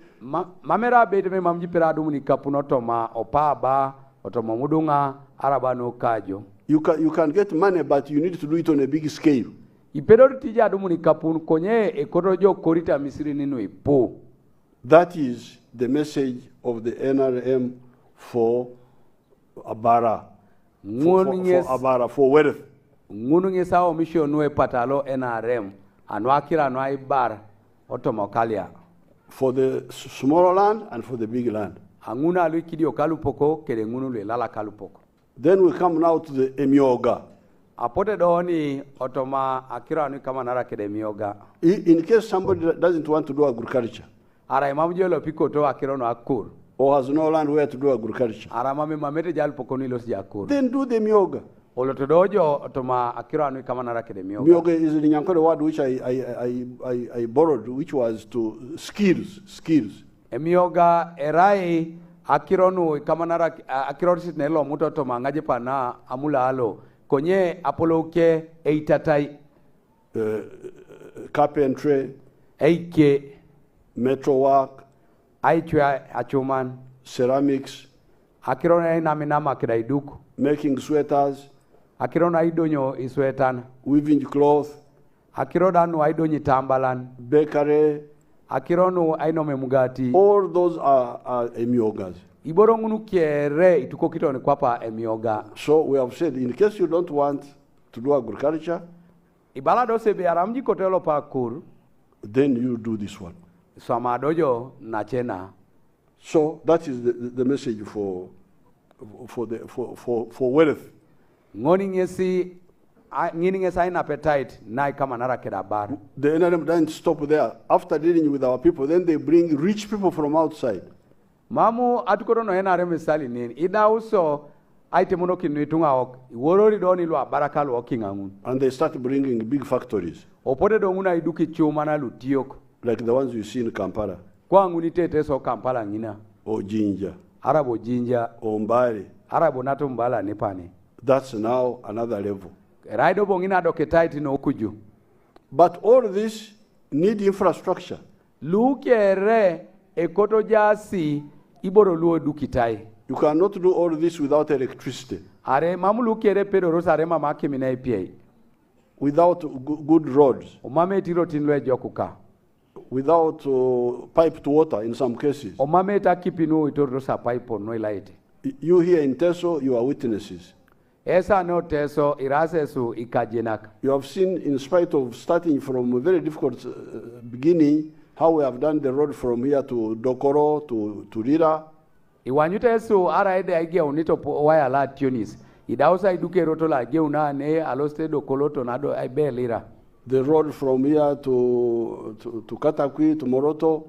Mamera bedeme mamjipera dumuni kapunotoma opaba otoma mudunga arabano kajo. You can get money, but you need to do it on a big scale. Ipedor tija dumuni kapun konye ekorojo korita misiri ninu ipo. That is the message of the NRM for Abara, for Abara, for wealth. Ngunu ngesa omisho nue patalo NRM, anwakira no ibar otomokalia. For the smaller land and for the big land. Anguna luikidio kalupoko, kele ngunu le lala kalupoko. Then we come now to the Emioga. Apote dooni otoma akira ni kama nara kede Emioga. In case somebody doesn't want to do agriculture. Ara imamu jelo piko to akira no akur. Or has no land where to do agriculture. Ara mami mamete jal pokoni los jakur. Then do the Emioga. Olotodojo otoma akira ni kama nara kede Emioga. Emioga is the Nyankore word which I borrowed, which was to skills. Emioga erai akironu kama nara akironu nelo muto to mangaje pana amula alo konye apoloke eitatai carpentry eike metal work aichwa achuman ceramics akironu na minama kidaiduku making sweaters akironu aidonyo iswetan weaving cloth akironu aidonyi tambalan bakery akironu ainome mugati. All those are Emiogas. Iborongunu kiere ituko kito ni kwapa Emioga. So we have said, in case you don't want to do agriculture, Ibalado sebe aramji kotelo pa kur. Then you do this one. Samadojo nachena. So that is the message for wealth. Ngoni ngesi appetite na kama nara kedabar. The NRM doesn't stop there. After dealing with our people, then they bring rich people from outside. Mamu atukoro no NRM sali nini. Ida uso aite mono kinuitunga ok. Worori doni lwa barakalo okingangun. And they start bringing big factories. Opode donguna iduki chuma na lutioko. Like the ones you see in Kampala. Kwa nguni tete so Kampala ngina. Or Jinja. Arabo Jinja. Or Mbari. Arabo nato mbala nepani. That's now another level. But all this need infrastructure. You cannot do all this without electricity. Without good roads. Without piped water in some cases. You here in Teso, you are witnesses. You have seen, in spite of starting from a very difficult beginning, how we have done the road from here to Dokoro, to Rira. The road from here to Katakwi, to Moroto.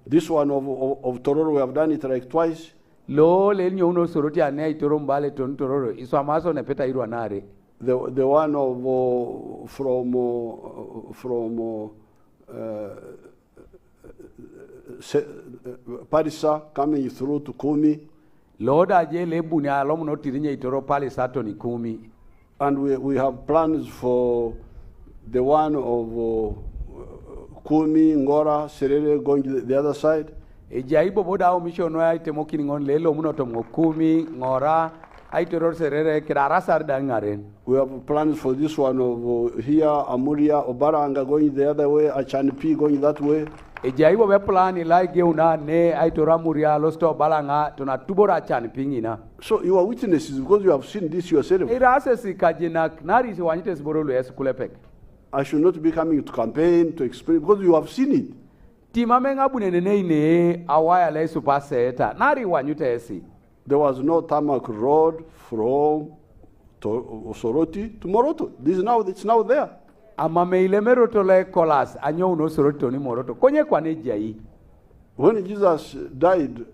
This one of Tororo, we have done it like twice. The one of from Parisa coming through to Kumi. And we have plans for the one of Kumi, Ngora, Serere going to the other side. We have plans for this one of here, Amuria, Obaranga going the other way, Achanipi going that way. So you are witnesses because you have seen this yourself. I should not be coming to campaign to explain because you have seen it. There was no tarmac road from Soroti to Moroto. It's now there. When Jesus died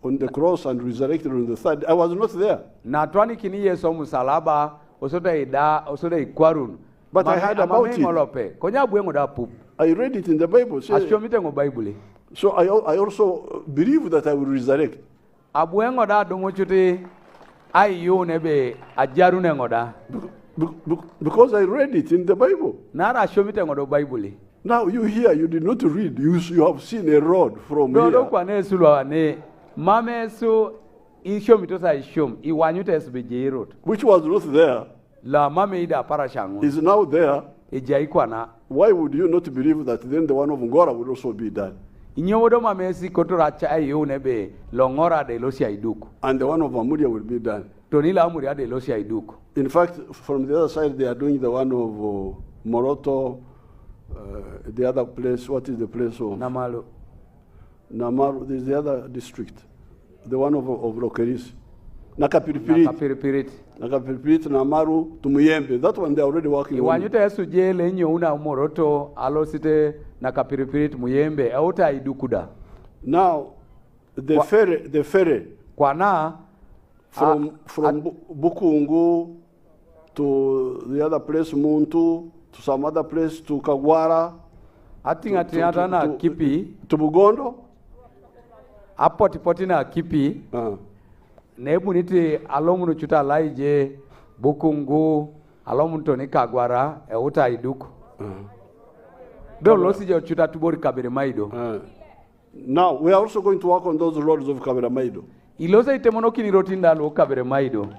on the cross and resurrected on the third, I was not there. But I heard about it. I read it in the Bible. So I also believe that I will resurrect. Because I read it in the Bible. Now you here, you did not read. You have seen a road from here. Which was not there. Is now there. Ejaikwana. Why would you not believe that then the one of Ngora would also be done? Inyodo mamesi kotoracha ayo nebe longora de losia iduku. And the one of Amuria will be done. Tonila Amuria de losia iduku. In fact, from the other side, they are doing the one of Moroto, the other place. What is the place of? Namalu. Namaru, there's the other district. The one of Lokeris. Nakapiripirit. Nakapiripirit, Namaru, Tumuyembe. That one they're already working on. Iwanyuta yesu jele nyo una Moroto, alosite Nakapiripirit, Muyembe, auta idukuda. Now, the ferry. Kwana, from Bukungu to the other place, Muntu, to some other place, to Kagwara. Atinga kipi. To Bugondo. Apoti na kipi. Nebu niti alomunu chuta laije Bukungu alomunu toni Kagwara euta iduku. Do losi jo chuta tubori Kabere Maido. Now we are also going to work on those roads of Kabere Maido. Ilosa itemono kini rotinda lo Kabere Maido.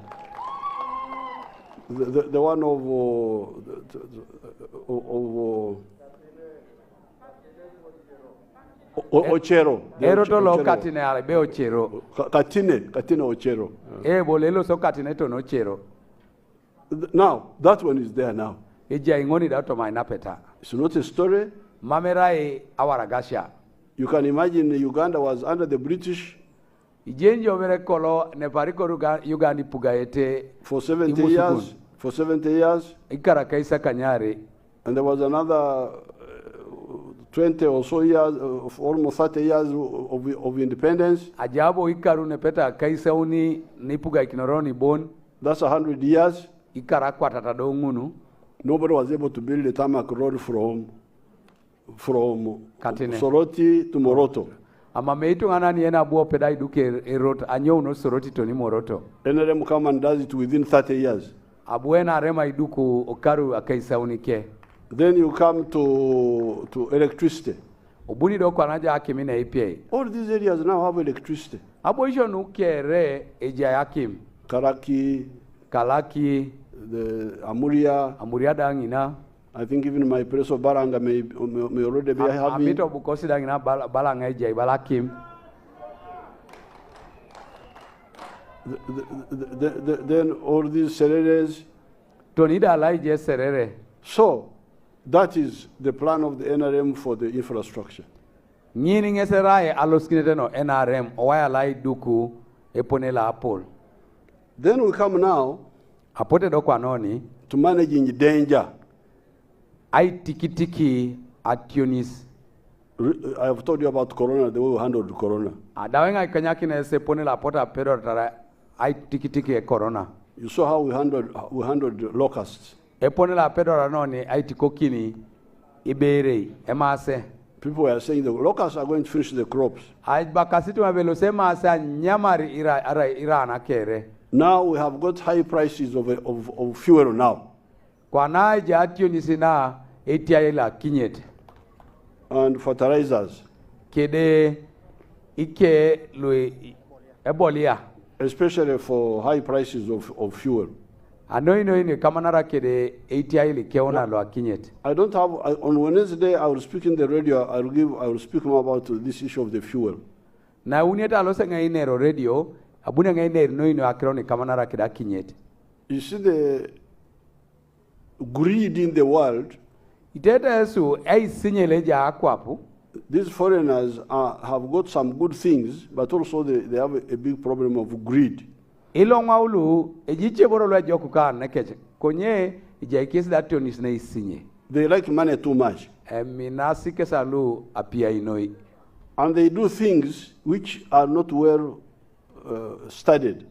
The one of Ochero. Erotolo katine albe Ochero. Katine Ochero. Bolelo so katine to no Ochero. Now, that one is there now. Eja ingoni dato mainapeta. It's not a story. Mamera awaragasha. You can imagine Uganda was under the British. Ijenjo vere kolo nepariko Uganda pugaete for 70 years. For 70 years. Ikara kaisa kanyari. And there was another 20 or so years, almost 30 years of independence. Ajabo ikaru nepeta kaisa uni nipuga ikinoroni bon. That's 100 years. Ikara kwa tatadongunu. Nobody was able to build a tarmac road from Katine. Soroti to Moroto. Ama meitu ngana ni ena buo pedai duke erot anyo uno Soroti to ni Moroto. NRM come and does it within 30 years. Abuena rema iduku okaru akaisa unike. Then you come to electricity. Obuni doko anaja akimina EPA. All these areas now have electricity. Abo isho nukere eja yakim. Kalaki, the Amuria dangina. I think even my place of Baranga may already be having. Amito bukosi dangina balanga eja ibalakim. Then all these sereres. Tonida alaije serere. So, that is the plan of the NRM for the infrastructure. Nyini ngeserai aloskinete no NRM owaya lai duku eponela apol. Then we come now apote doko anoni to managing danger. Ai tiki ationis. I have told you about corona, the way we handled corona. Adawenga ikanyaki na se ponela apota pero tara ai tiki e corona. You saw how we handled locusts. Eponela pedora noni aiti kokini ibere emase. People were saying the locusts are going to finish the crops. Now we have got high prices of fuel now. And fertilizers. Especially for high prices of fuel. I don't have, on Wednesday I will speak in the radio, I will speak more about this issue of the fuel. Na unieta alosa ngainero radio, abuna ngainero no akroni kamanara kida kinyet. You see the greed in the world. Iteta su ai sinyeleja akwapu. These foreigners have got some good things, but also they have a big problem of greed. Ilongwaulu ejiche borolo jokukan nekeche konye ijaikisi dationis na isinye. They like money too much. Minasi kesalu apia inoi. And they do things which are not well studied.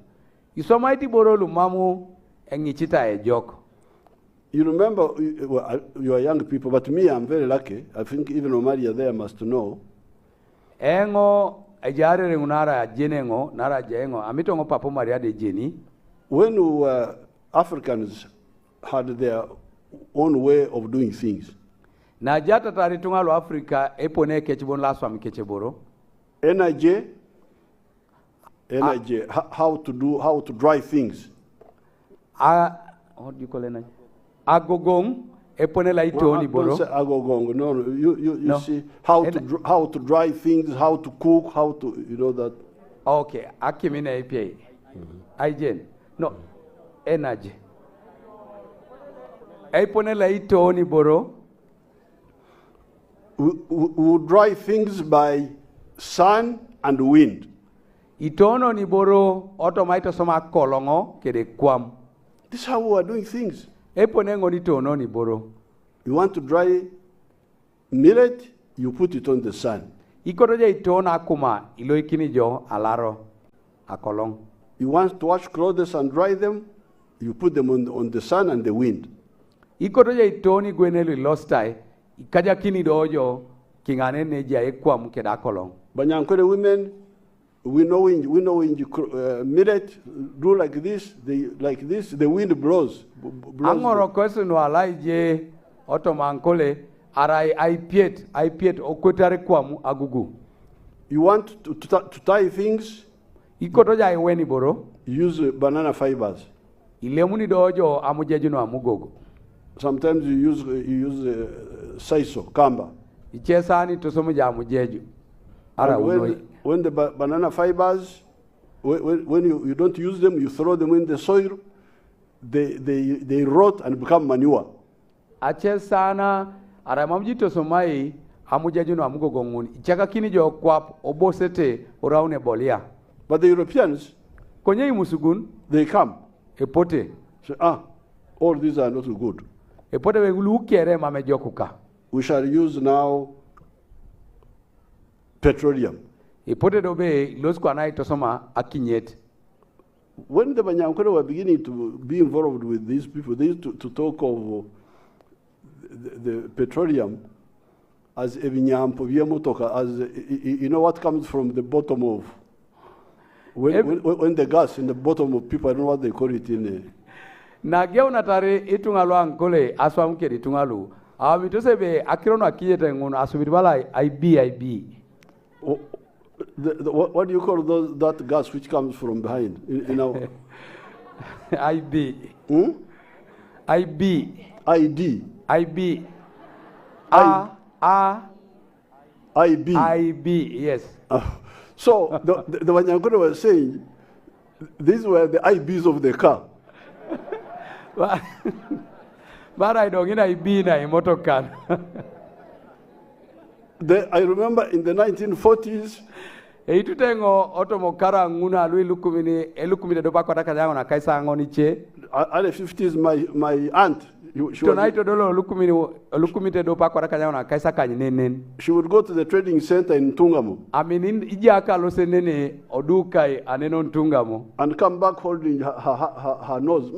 Isomaiti borolo mamu engichita ejoko. You remember, you are young people, but me, I'm very lucky. I think even Omaria there must know. Engo ajare unara jenengo nara jengo amitongo papo Maria de Jenny. When Africans had their own way of doing things. Na jata taritunga lo Africa epone kechibon laswa mikecheboro. Energy, how to dry things. What do you call energy? Agogong Eponela itoni Don't boro. say agogongo. No, no. You No. see how to dry things, how to cook, how to that. Okay, akimina APA. Hygiene. No, energy. Eponela itoni boro. We dry things by sun and wind. Itono ni boro otomaito soma kolongo kede kwam. This is how we are doing things. Eponengo ni tono ni boro. You want to dry millet, you put it on the sun. Ikotoja itona akuma ilo ikini jo alaro akolong. You want to wash clothes and dry them, you put them on the sun and the wind. Ikotoja itoni gwenelu ilostai ikaja kini dojo kingane neja ekwam keda akolong. Banyankore women, we know in millet do like this, the wind blows. Angoro kwesu no alaije otomankole arai aipiet okwetare kwamu agugu. You want to tie things? Ikotoja iweni boro. Use banana fibers. Ilemuni dojo amujeju no amugogo. Sometimes you use saiso, kamba. Ichesani tosomo ja amujeju. When the banana fibers, when you don't use them, you throw them in the soil, they rot and become manure. Achesana aramamji tosomai amujeju no amugogo nguni. Ichaka kini jo kwap obosete oraune bolia. But the Europeans, konye imusugun, they come. Epote. Say, all these are not good. Epote wengulu kere mamejokuka. We shall use now petroleum. Epote dobe losko anai tosoma akinyet. When the Banyankore were beginning to be involved with these people, they used to talk of the petroleum as evinyampo viemotoka, as what comes from the bottom of when the gas in the bottom of people, I don't know what they call it in. Nagia unatare itungalu ankole aswamke itungalu. Amitosebe akirono akiyete ngono asubiribala IB. What do you call that gas which comes from behind? In our IB. IB. ID. IB. IB. IB, yes. So the Banyankore was saying, these were the IBs of the car. But I don't get IB na motokan. I remember in the 1940s, Eitutengo otomokara nguna lui lukumini elukumide dopa kwa takajango na kaisa ngoniche. At the 50s, my aunt, she would go to the trading center in Tungamo. And come back holding her nose.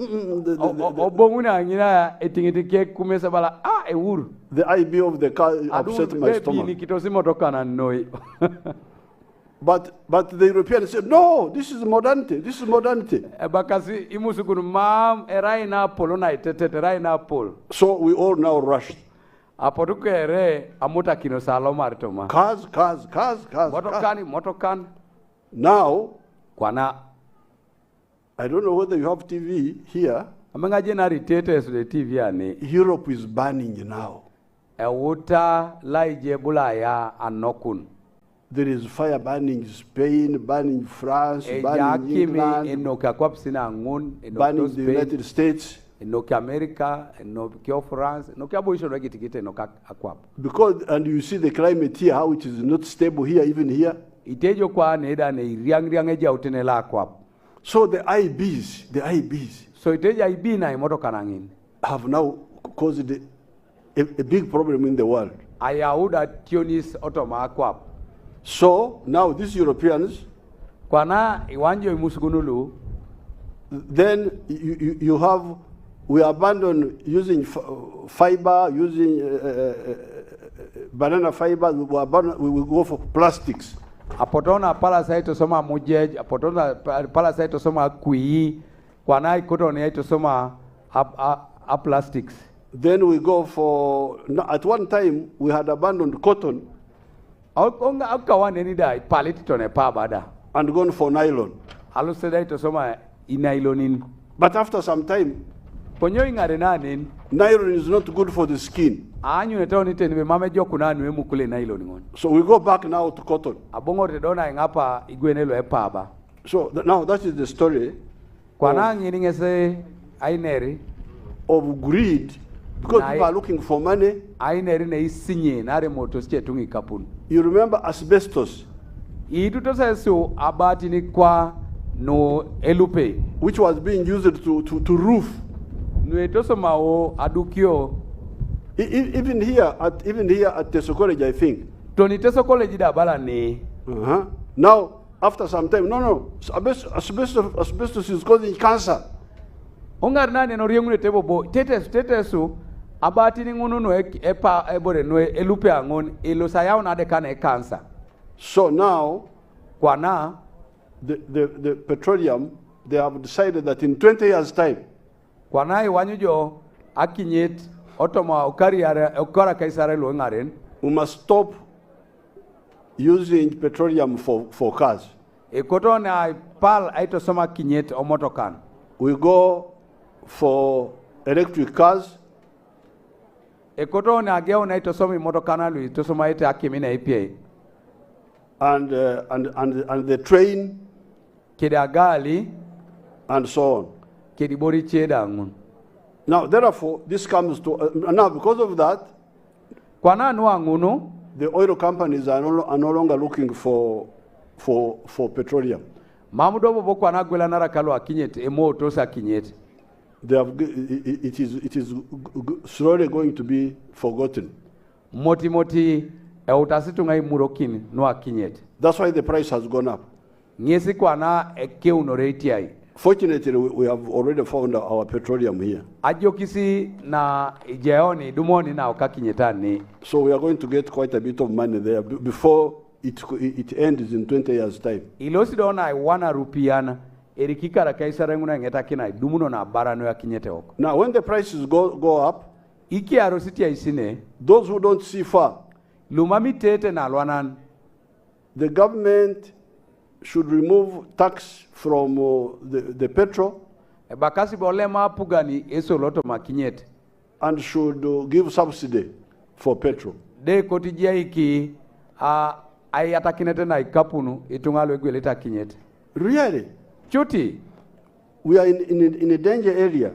The IB of the car upset my stomach. But the Europeans said, no, this is modernity. This is modernity. So we all now rushed. Cars. Now, I don't know whether you have TV here. Europe is burning now. There is fire burning Spain, burning France, burning England, burning the United States. Because, and you see the climate here, how it is not stable here, even here. So the IBs, have now caused a big problem in the world. So now these Europeans, then we abandon using fiber, using banana fiber, we will go for plastics. Apotona parasite soma mujej, apotona parasite soma kui, kwana ikotoni ito soma a plastics. Then we go for, at one time we had abandoned cotton. And gone for nylon. But after some time, Ponyo ingare nanin. Nylon is not good for the skin. Anyu netao nite niwe mame joku nanu emu kule nylon ngon. So we go back now to cotton. Abongo redona ingapa igwenelo epaba. So now that is the story. Kwana ngiringese aineri of greed, because people are looking for money. Aineri ne isinye nare motos chetungi kapun. You remember asbestos? Itutosesu abati ni kwa no elupe, which was being used to roof. Nuetoso mao adukio. Even here at Teso College, I think. Tony Teso College da bala ni. Now after some time, no, asbestos is causing cancer. Ongar nani no riengu tebo bo tetesu abati ni ngunu no epa ebore no elupe angon elosayao na de kana cancer. So now, Kwana, the petroleum, they have decided that in 20 years' time, Kwana iwanyujo akinyet otoma ukara kaisare luengaren. We must stop using petroleum for cars. Ekoto na pal aito soma kinyet omotokan. We go for electric cars. Ekoto na geo na ito somi motokana lui to soma ite akimina IPA. And the train, Kedagali, and so on. Kedibori chedangun. Now, therefore, this comes to now because of that, the oil companies are no longer looking for petroleum. Mamudobo bokwana gwela nara kalo akinyet emo tosa kinyet. It is slowly going to be forgotten. Moti. That's why the price has gone up. Fortunately, we have already found our petroleum here. So we are going to get quite a bit of money there before it ends in 20 years' time. Now, when the prices go up, those who don't see far, the government should remove tax from the petrol and should give subsidy for petrol. Really? Chuti. We are in a danger area.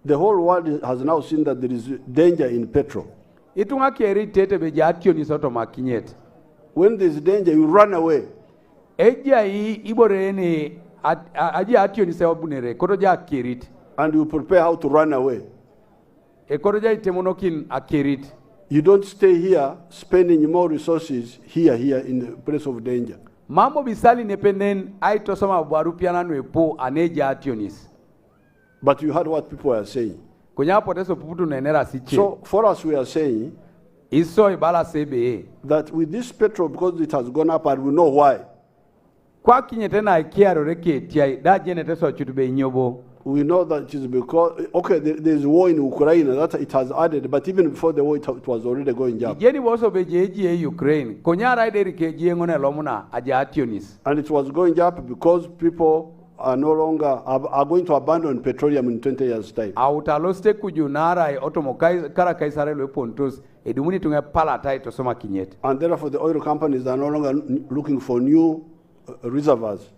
The whole world has now seen that there is danger in petrol. When there is danger, you run away. And you prepare how to run away. You don't stay here spending more resources here in the place of danger. Mambo bisali nependen aito soma barupiana nwepo aneja ationis. But you heard what people are saying. So for us, we are saying that with this petrol, because it has gone up, and we know why. We know that it is because, okay, there is war in Ukraine, that it has added, but even before the war, it was already going up. And it was going up because people are no longer are going to abandon petroleum in 20 years' time. And therefore, the oil companies are no longer looking for new reservoirs.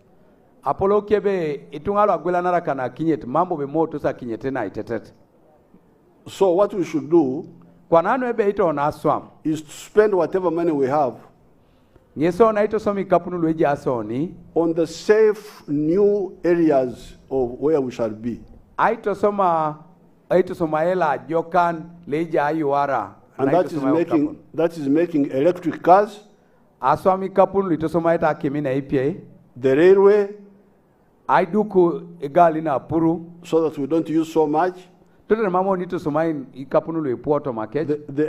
So what we should do is to spend whatever money we have on the safe new areas of where we shall be. And that is making electric cars, the railway, so that we don't use so much, the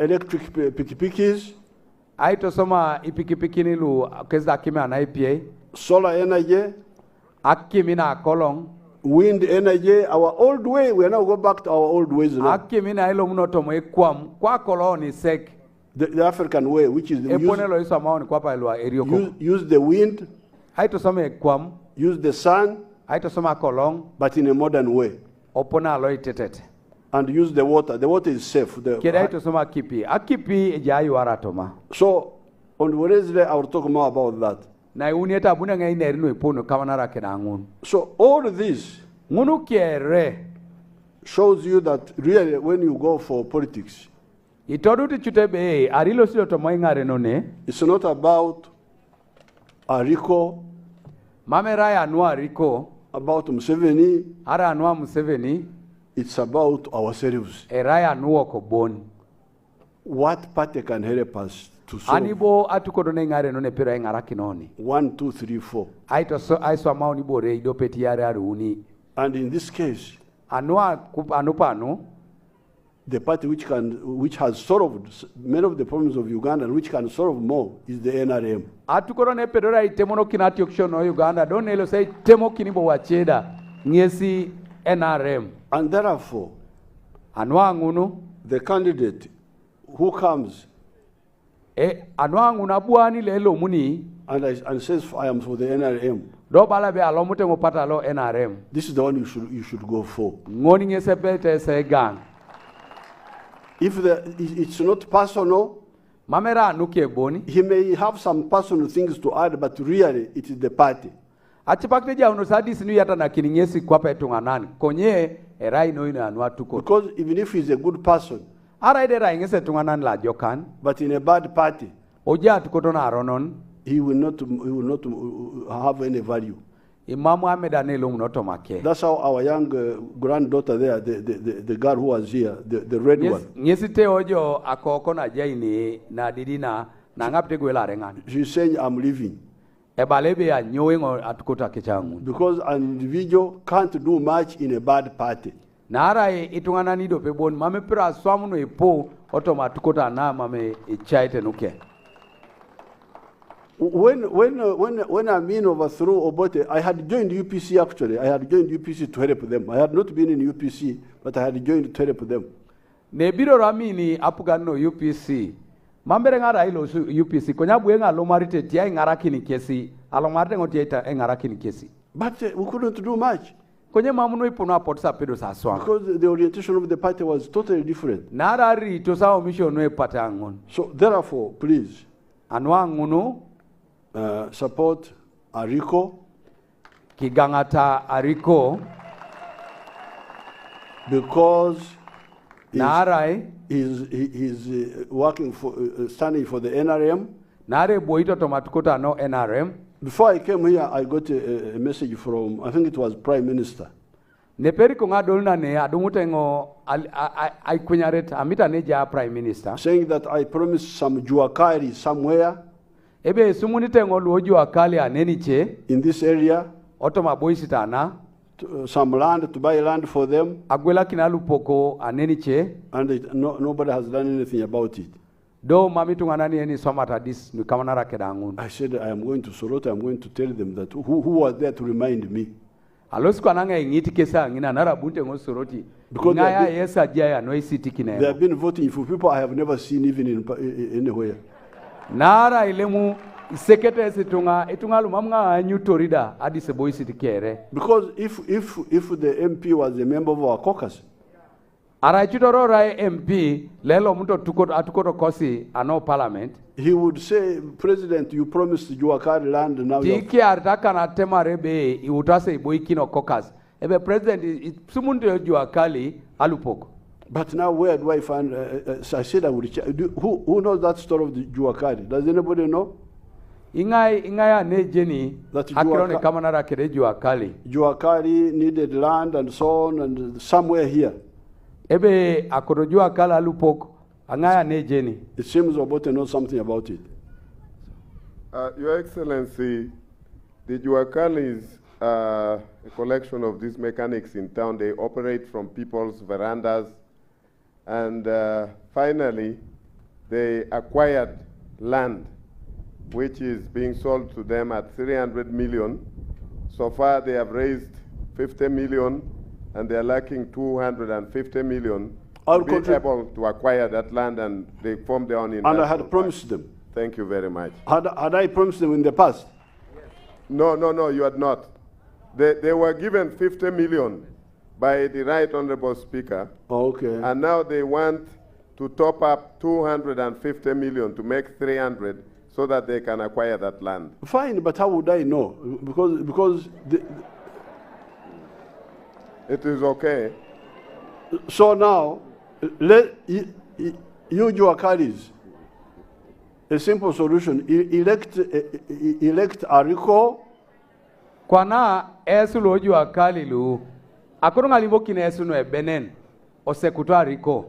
electric pikipikis, solar energy, wind energy, our old way. We are now going back to our old ways now. The African way, which is use the wind, use the sun, Aito soma kolong. But in a modern way. Opona alo itetete. And use the water. The water is safe. Keda aito soma kipi. Akipi jayu waratoma. So on Wednesday I will talk more about that. Na unieta abuna ngai nerino ipono kamanara kedangun. So all this ngunu kiere shows you that really when you go for politics, it's not about Ariko, Ariko, about Museveni, it's about ourselves. What party can help us to solve? 1, 2, 3, 4. And in this case, the party which has solved many of the problems of Uganda and which can solve more is the NRM. And therefore, the candidate who comes and says, I am for the NRM, this is the one you should go for. If it's not personal, he may have some personal things to add, but really it is the party. Because even if he's a good person, but in a bad party, he will not have any value. That's how our young granddaughter there, the girl who was here, the red one. She's saying, I'm leaving. Because an individual can't do much in a bad party. When Amin overthrew Obote, I had joined UPC actually. I had joined UPC to help them. I had not been in UPC, but I had joined to help them. Nebiro Ramini apugano UPC. Mambere ngara ilo UPC. Konya buenga lomarite tia ngarakini kesi. Alomarte ngotieta ngarakini kesi. But we couldn't do much. Konye mamuno ipona potsa pedo sa swang. Because the orientation of the party was totally different. Narari to sa omission no patangon. So therefore, please, anwanguno support Ariko. Kigangata Ariko. Because he's working for, standing for the NRM. Nare boito tomatukota no NRM. Before I came here, I got a message from, I think it was Prime Minister. Neperi konga dolna ne adumutengo I kunyaret amita neja Prime Minister. Saying that I promised some juakari somewhere. Ebe sumunitengo luoju akali aneniche. In this area. Otoma boisitana. Some land, to buy land for them. Agwela kinalu poko aneniche. And nobody has done anything about it. Do mamitunganani eni somata dis nukamanara kedangun. I said I am going to Sorota. I'm going to tell them that who was there to remind me. Alosiko ananga ingiti kesa ngina nara bunte ngo Soroti. Because they have been voting for people I have never seen even in anywhere. Nara ilemu sekete situnga lumamnga nyutorida adi seboy sitikere. Because if the MP was a member of our caucus, Arachitoro rai MP lelo mto atukoto kosi ano parliament. He would say, President, you promised Juakari land now. Tiki artaka na tema rebe iutase iboikino caucus. Ebe President sumunto Juakali alupoko. But now where do I find? I said I would check. Who knows that story of the Juakari? Does anybody know? Ingaya ne Jenny that Hakirone Kamanara Kere Juakali. Juakari needed land and so on and somewhere here. Ebe akorojua kala lupok angaya ne Jenny. It seems Obote knows something about it. Your Excellency, the Juakalis are a collection of these mechanics in town. They operate from people's verandas. And finally, they acquired land, which is being sold to them at 300 million. So far, they have raised 50 million. And they are lacking 250 million to be able to acquire that land, and they formed their own investment. And I had promised them. Thank you very much. Had I promised them in the past? No, you had not. They were given 50 million by the Right Honorable Speaker. Okay. And now they want to top up 250 million to make 300 so that they can acquire that land. Fine, but how would I know? Because it is okay. So now, let you Juakalis, a simple solution, elect Ariko. Kwana esulo Juakali lu, akoronga limboki esu no ebenen, osekuto Ariko.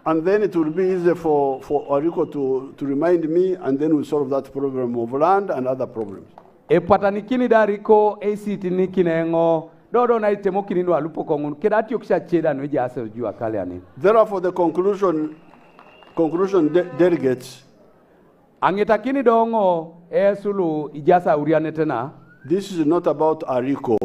And then it will be easy for Ariko to remind me, and then we solve that problem of land and other problems. E patanikini da Ariko, ACT nikinengo, dodo na itemokini no alupo kongun, kedati yoksha cheda no ase Juakali ani. Therefore, the conclusion delegates. Angetakini dongo esulu ijasa uriane tena. This is not about Ariko.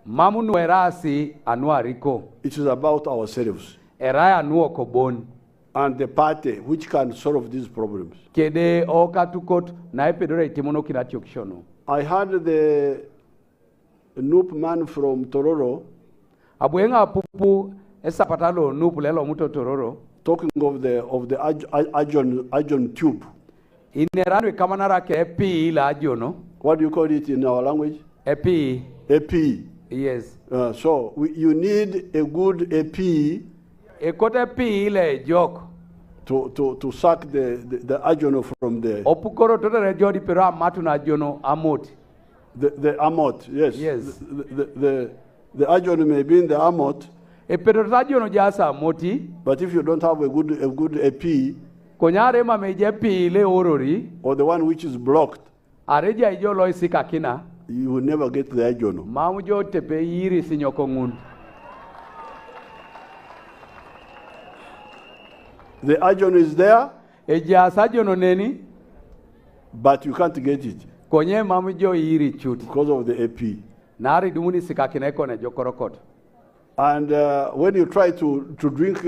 Mamunu erasi anu Ariko. It is about ourselves. Eraya anu okobon. And the party which can solve these problems. Kede okatukot na epedora itemono kinati yokshono. I heard the Noop man from Tororo. Abuenga pupu esapatalo Noop lelo muto Tororo. Talking of the Ajon tube. Ineranwe kamanara ke epi la ajono. What do you call it in our language? Epi. Epi. Yes. So you need a good epi. Ekote epi ile jok. To suck the ajono from the. Opukoro toto rejodi pero amatu na ajono amot. The amot, yes. Yes. The ajono may be in the amot. Pero ajono jasa amoti. But if you don't have a good epi. Konyare ma meje pi le orori. Or the one which is blocked. Areja ijo lo isika kina. You will never get the ajono. Mamujo tepe yiri sinyokongun. The ajono is there. Eja sajono neni. But you can't get it. Konye mamujo yiri chuti. Because of the AP. Nari dumuni sika kineko ne jokorokot. And when you try to drink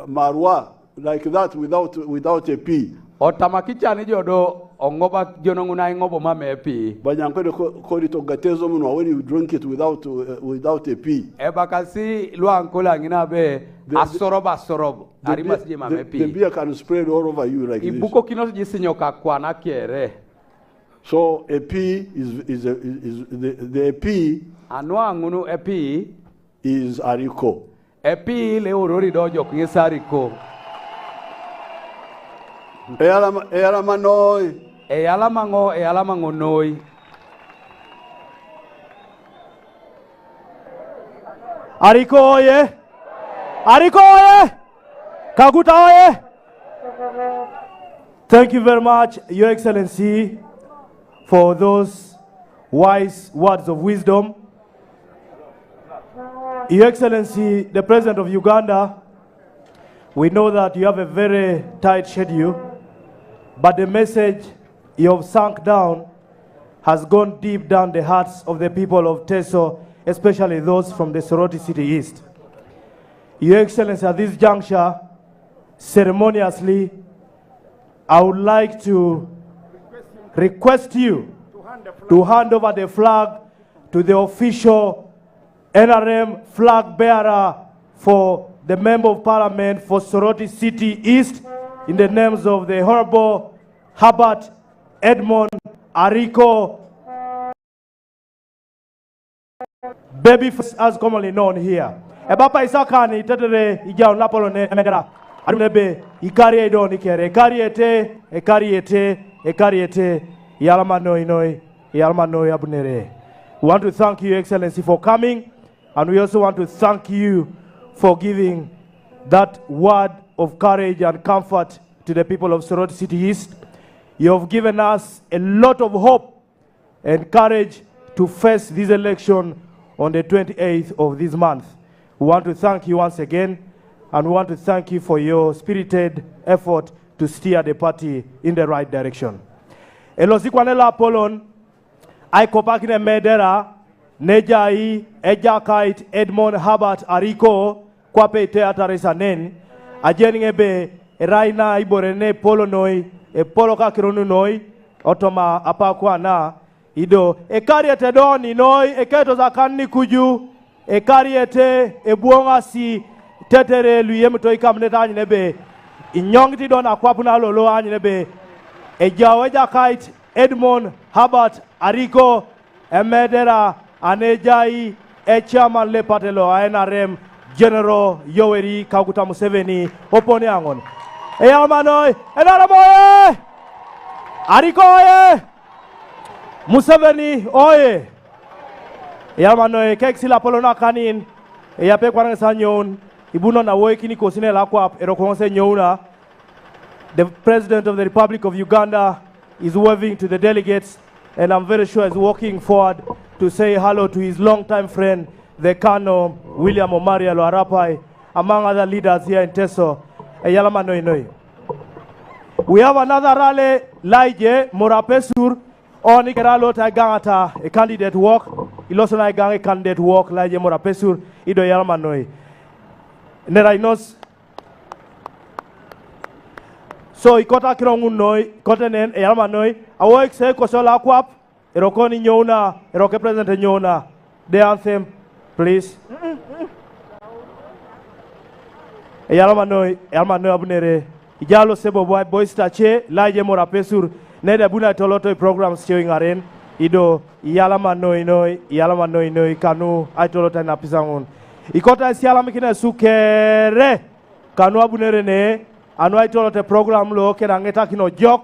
marwa like that without a pee. Otamakicha ni jodo ongoba jononguna ngobo mame pee. Banyankwe call it ogatezo munwa when you drink it without a pee. Ebakasi luankola ngina be asorob. Arima sije mame pee. The beer can spread all over you like this. Ibuko kino jisinyoka kwa na kiere. So a pee is the pee. Anwa ngunu epi is Ariko. Epi le orori dojo kungesa Ariko. Eyalama noi. Eyalama ngo noi. Ariko oye. Ariko oye. Kaguta oye. Thank you very much, Your Excellency, for those wise words of wisdom. Your Excellency, the President of Uganda, we know that you have a very tight schedule, but the message you have sunk down has gone deep down the hearts of the people of Teso, especially those from the Soroti City East. Your Excellency, at this juncture, ceremoniously, I would like to request you to hand over the flag to the official NRM flag bearer for the Member of Parliament for Soroti City East in the names of the Honorable Herbert Edmond Ariko, Babyface as commonly known here. Ebapa isakani tetere ijao napolo ne emegara. Adunebe ikari edo nikere ekariete yalama noi abunere. We want to thank you, Excellency, for coming, and we also want to thank you for giving that word of courage and comfort to the people of Soroti City East. You have given us a lot of hope and courage to face this election on the 28th of this month. We want to thank you once again, and we want to thank you for your spirited effort to steer the party in the right direction. Elozikwanela Apollon, Aikopakine Medera, Nejai, Ejakait, Edmond Herbert Ariko, Kwape Teataresa Nen, Ajeningebe, Raina Iborene Polonoi, Poloka Kironunoi, Otoma Apakwana, ido ekariete doni noi eketo zakani kuju ekariete ebuonga si tetere luyem to ikamne tani nebe inyongti don akwapuna lolo ani nebe ejaweja kait Edmond Herbert Ariko emedera anejai chairman le patelo NRM General Yoweri Kaguta Museveni opone angon eyamanoi NRM oye Ariko oye Museveni oye eyamanoi keksila polona kanin eyape kwarang sanyon ibuno na woikini kosine lakwap erokonse nyouna. The President of the Republic of Uganda is waving to the delegates, and I'm very sure is walking forward to say hello to his longtime friend, the Colonel William Omaria Loarapai, among other leaders here in Teso. Eyalama noi noi. We have another rally, Laije Morapesur, on Ikeralo Taigangata, a candidate walk. Iloso Naigang, a candidate walk, Laije Morapesur, Ido Yalama noi. Nerainos. So ikota kirongu noi, kotenen eyalma noi, awoik se kosola kwap, erokoni nyona, eroke president nyona. The anthem, please. Eyalma noi abunere. Ijalo sebo boy stache, Laije Morapesur, nede buna toloto programs showing aren. Ido iyalama noi kanu aitolota na pisangun. Ikota sialama kina sukere, kanu abunere ne. Anwai tolo te program lo ke rangeta kino jok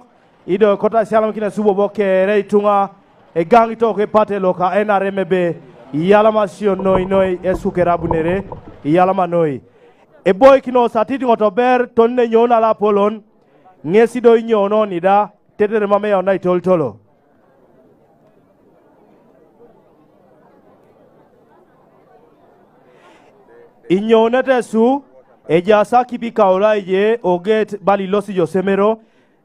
ido kota sialam kina subo boke reitunga e gangi to ke pate lo ka NRMB yalama sio noi esukera bunere yalama noi e boy kino satiti ngotober tonne nyona la polon ngesi do nyono nida tetere mame ya nai tolo inyonete su Ejasa kipi kaolaije oget bali losi josemero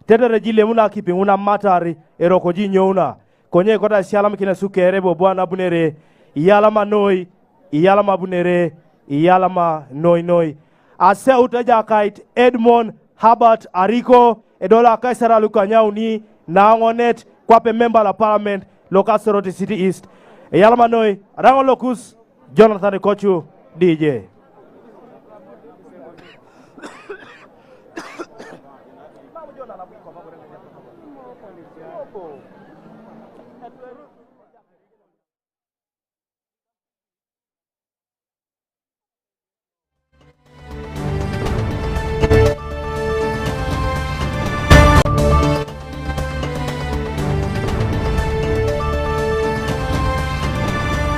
tetere jile muna kipi una matari erokoji nyona konye kota sialam kina sukere bo bwana bunere iyalama noi iyalama bunere iyalama noi ase utaja kait Edmond Herbert Ariko edola kaisara lukanyauni na ngonet kwape member la parliament local Soroti City East iyalama noi rango lokus Jonathan Kochu DJ.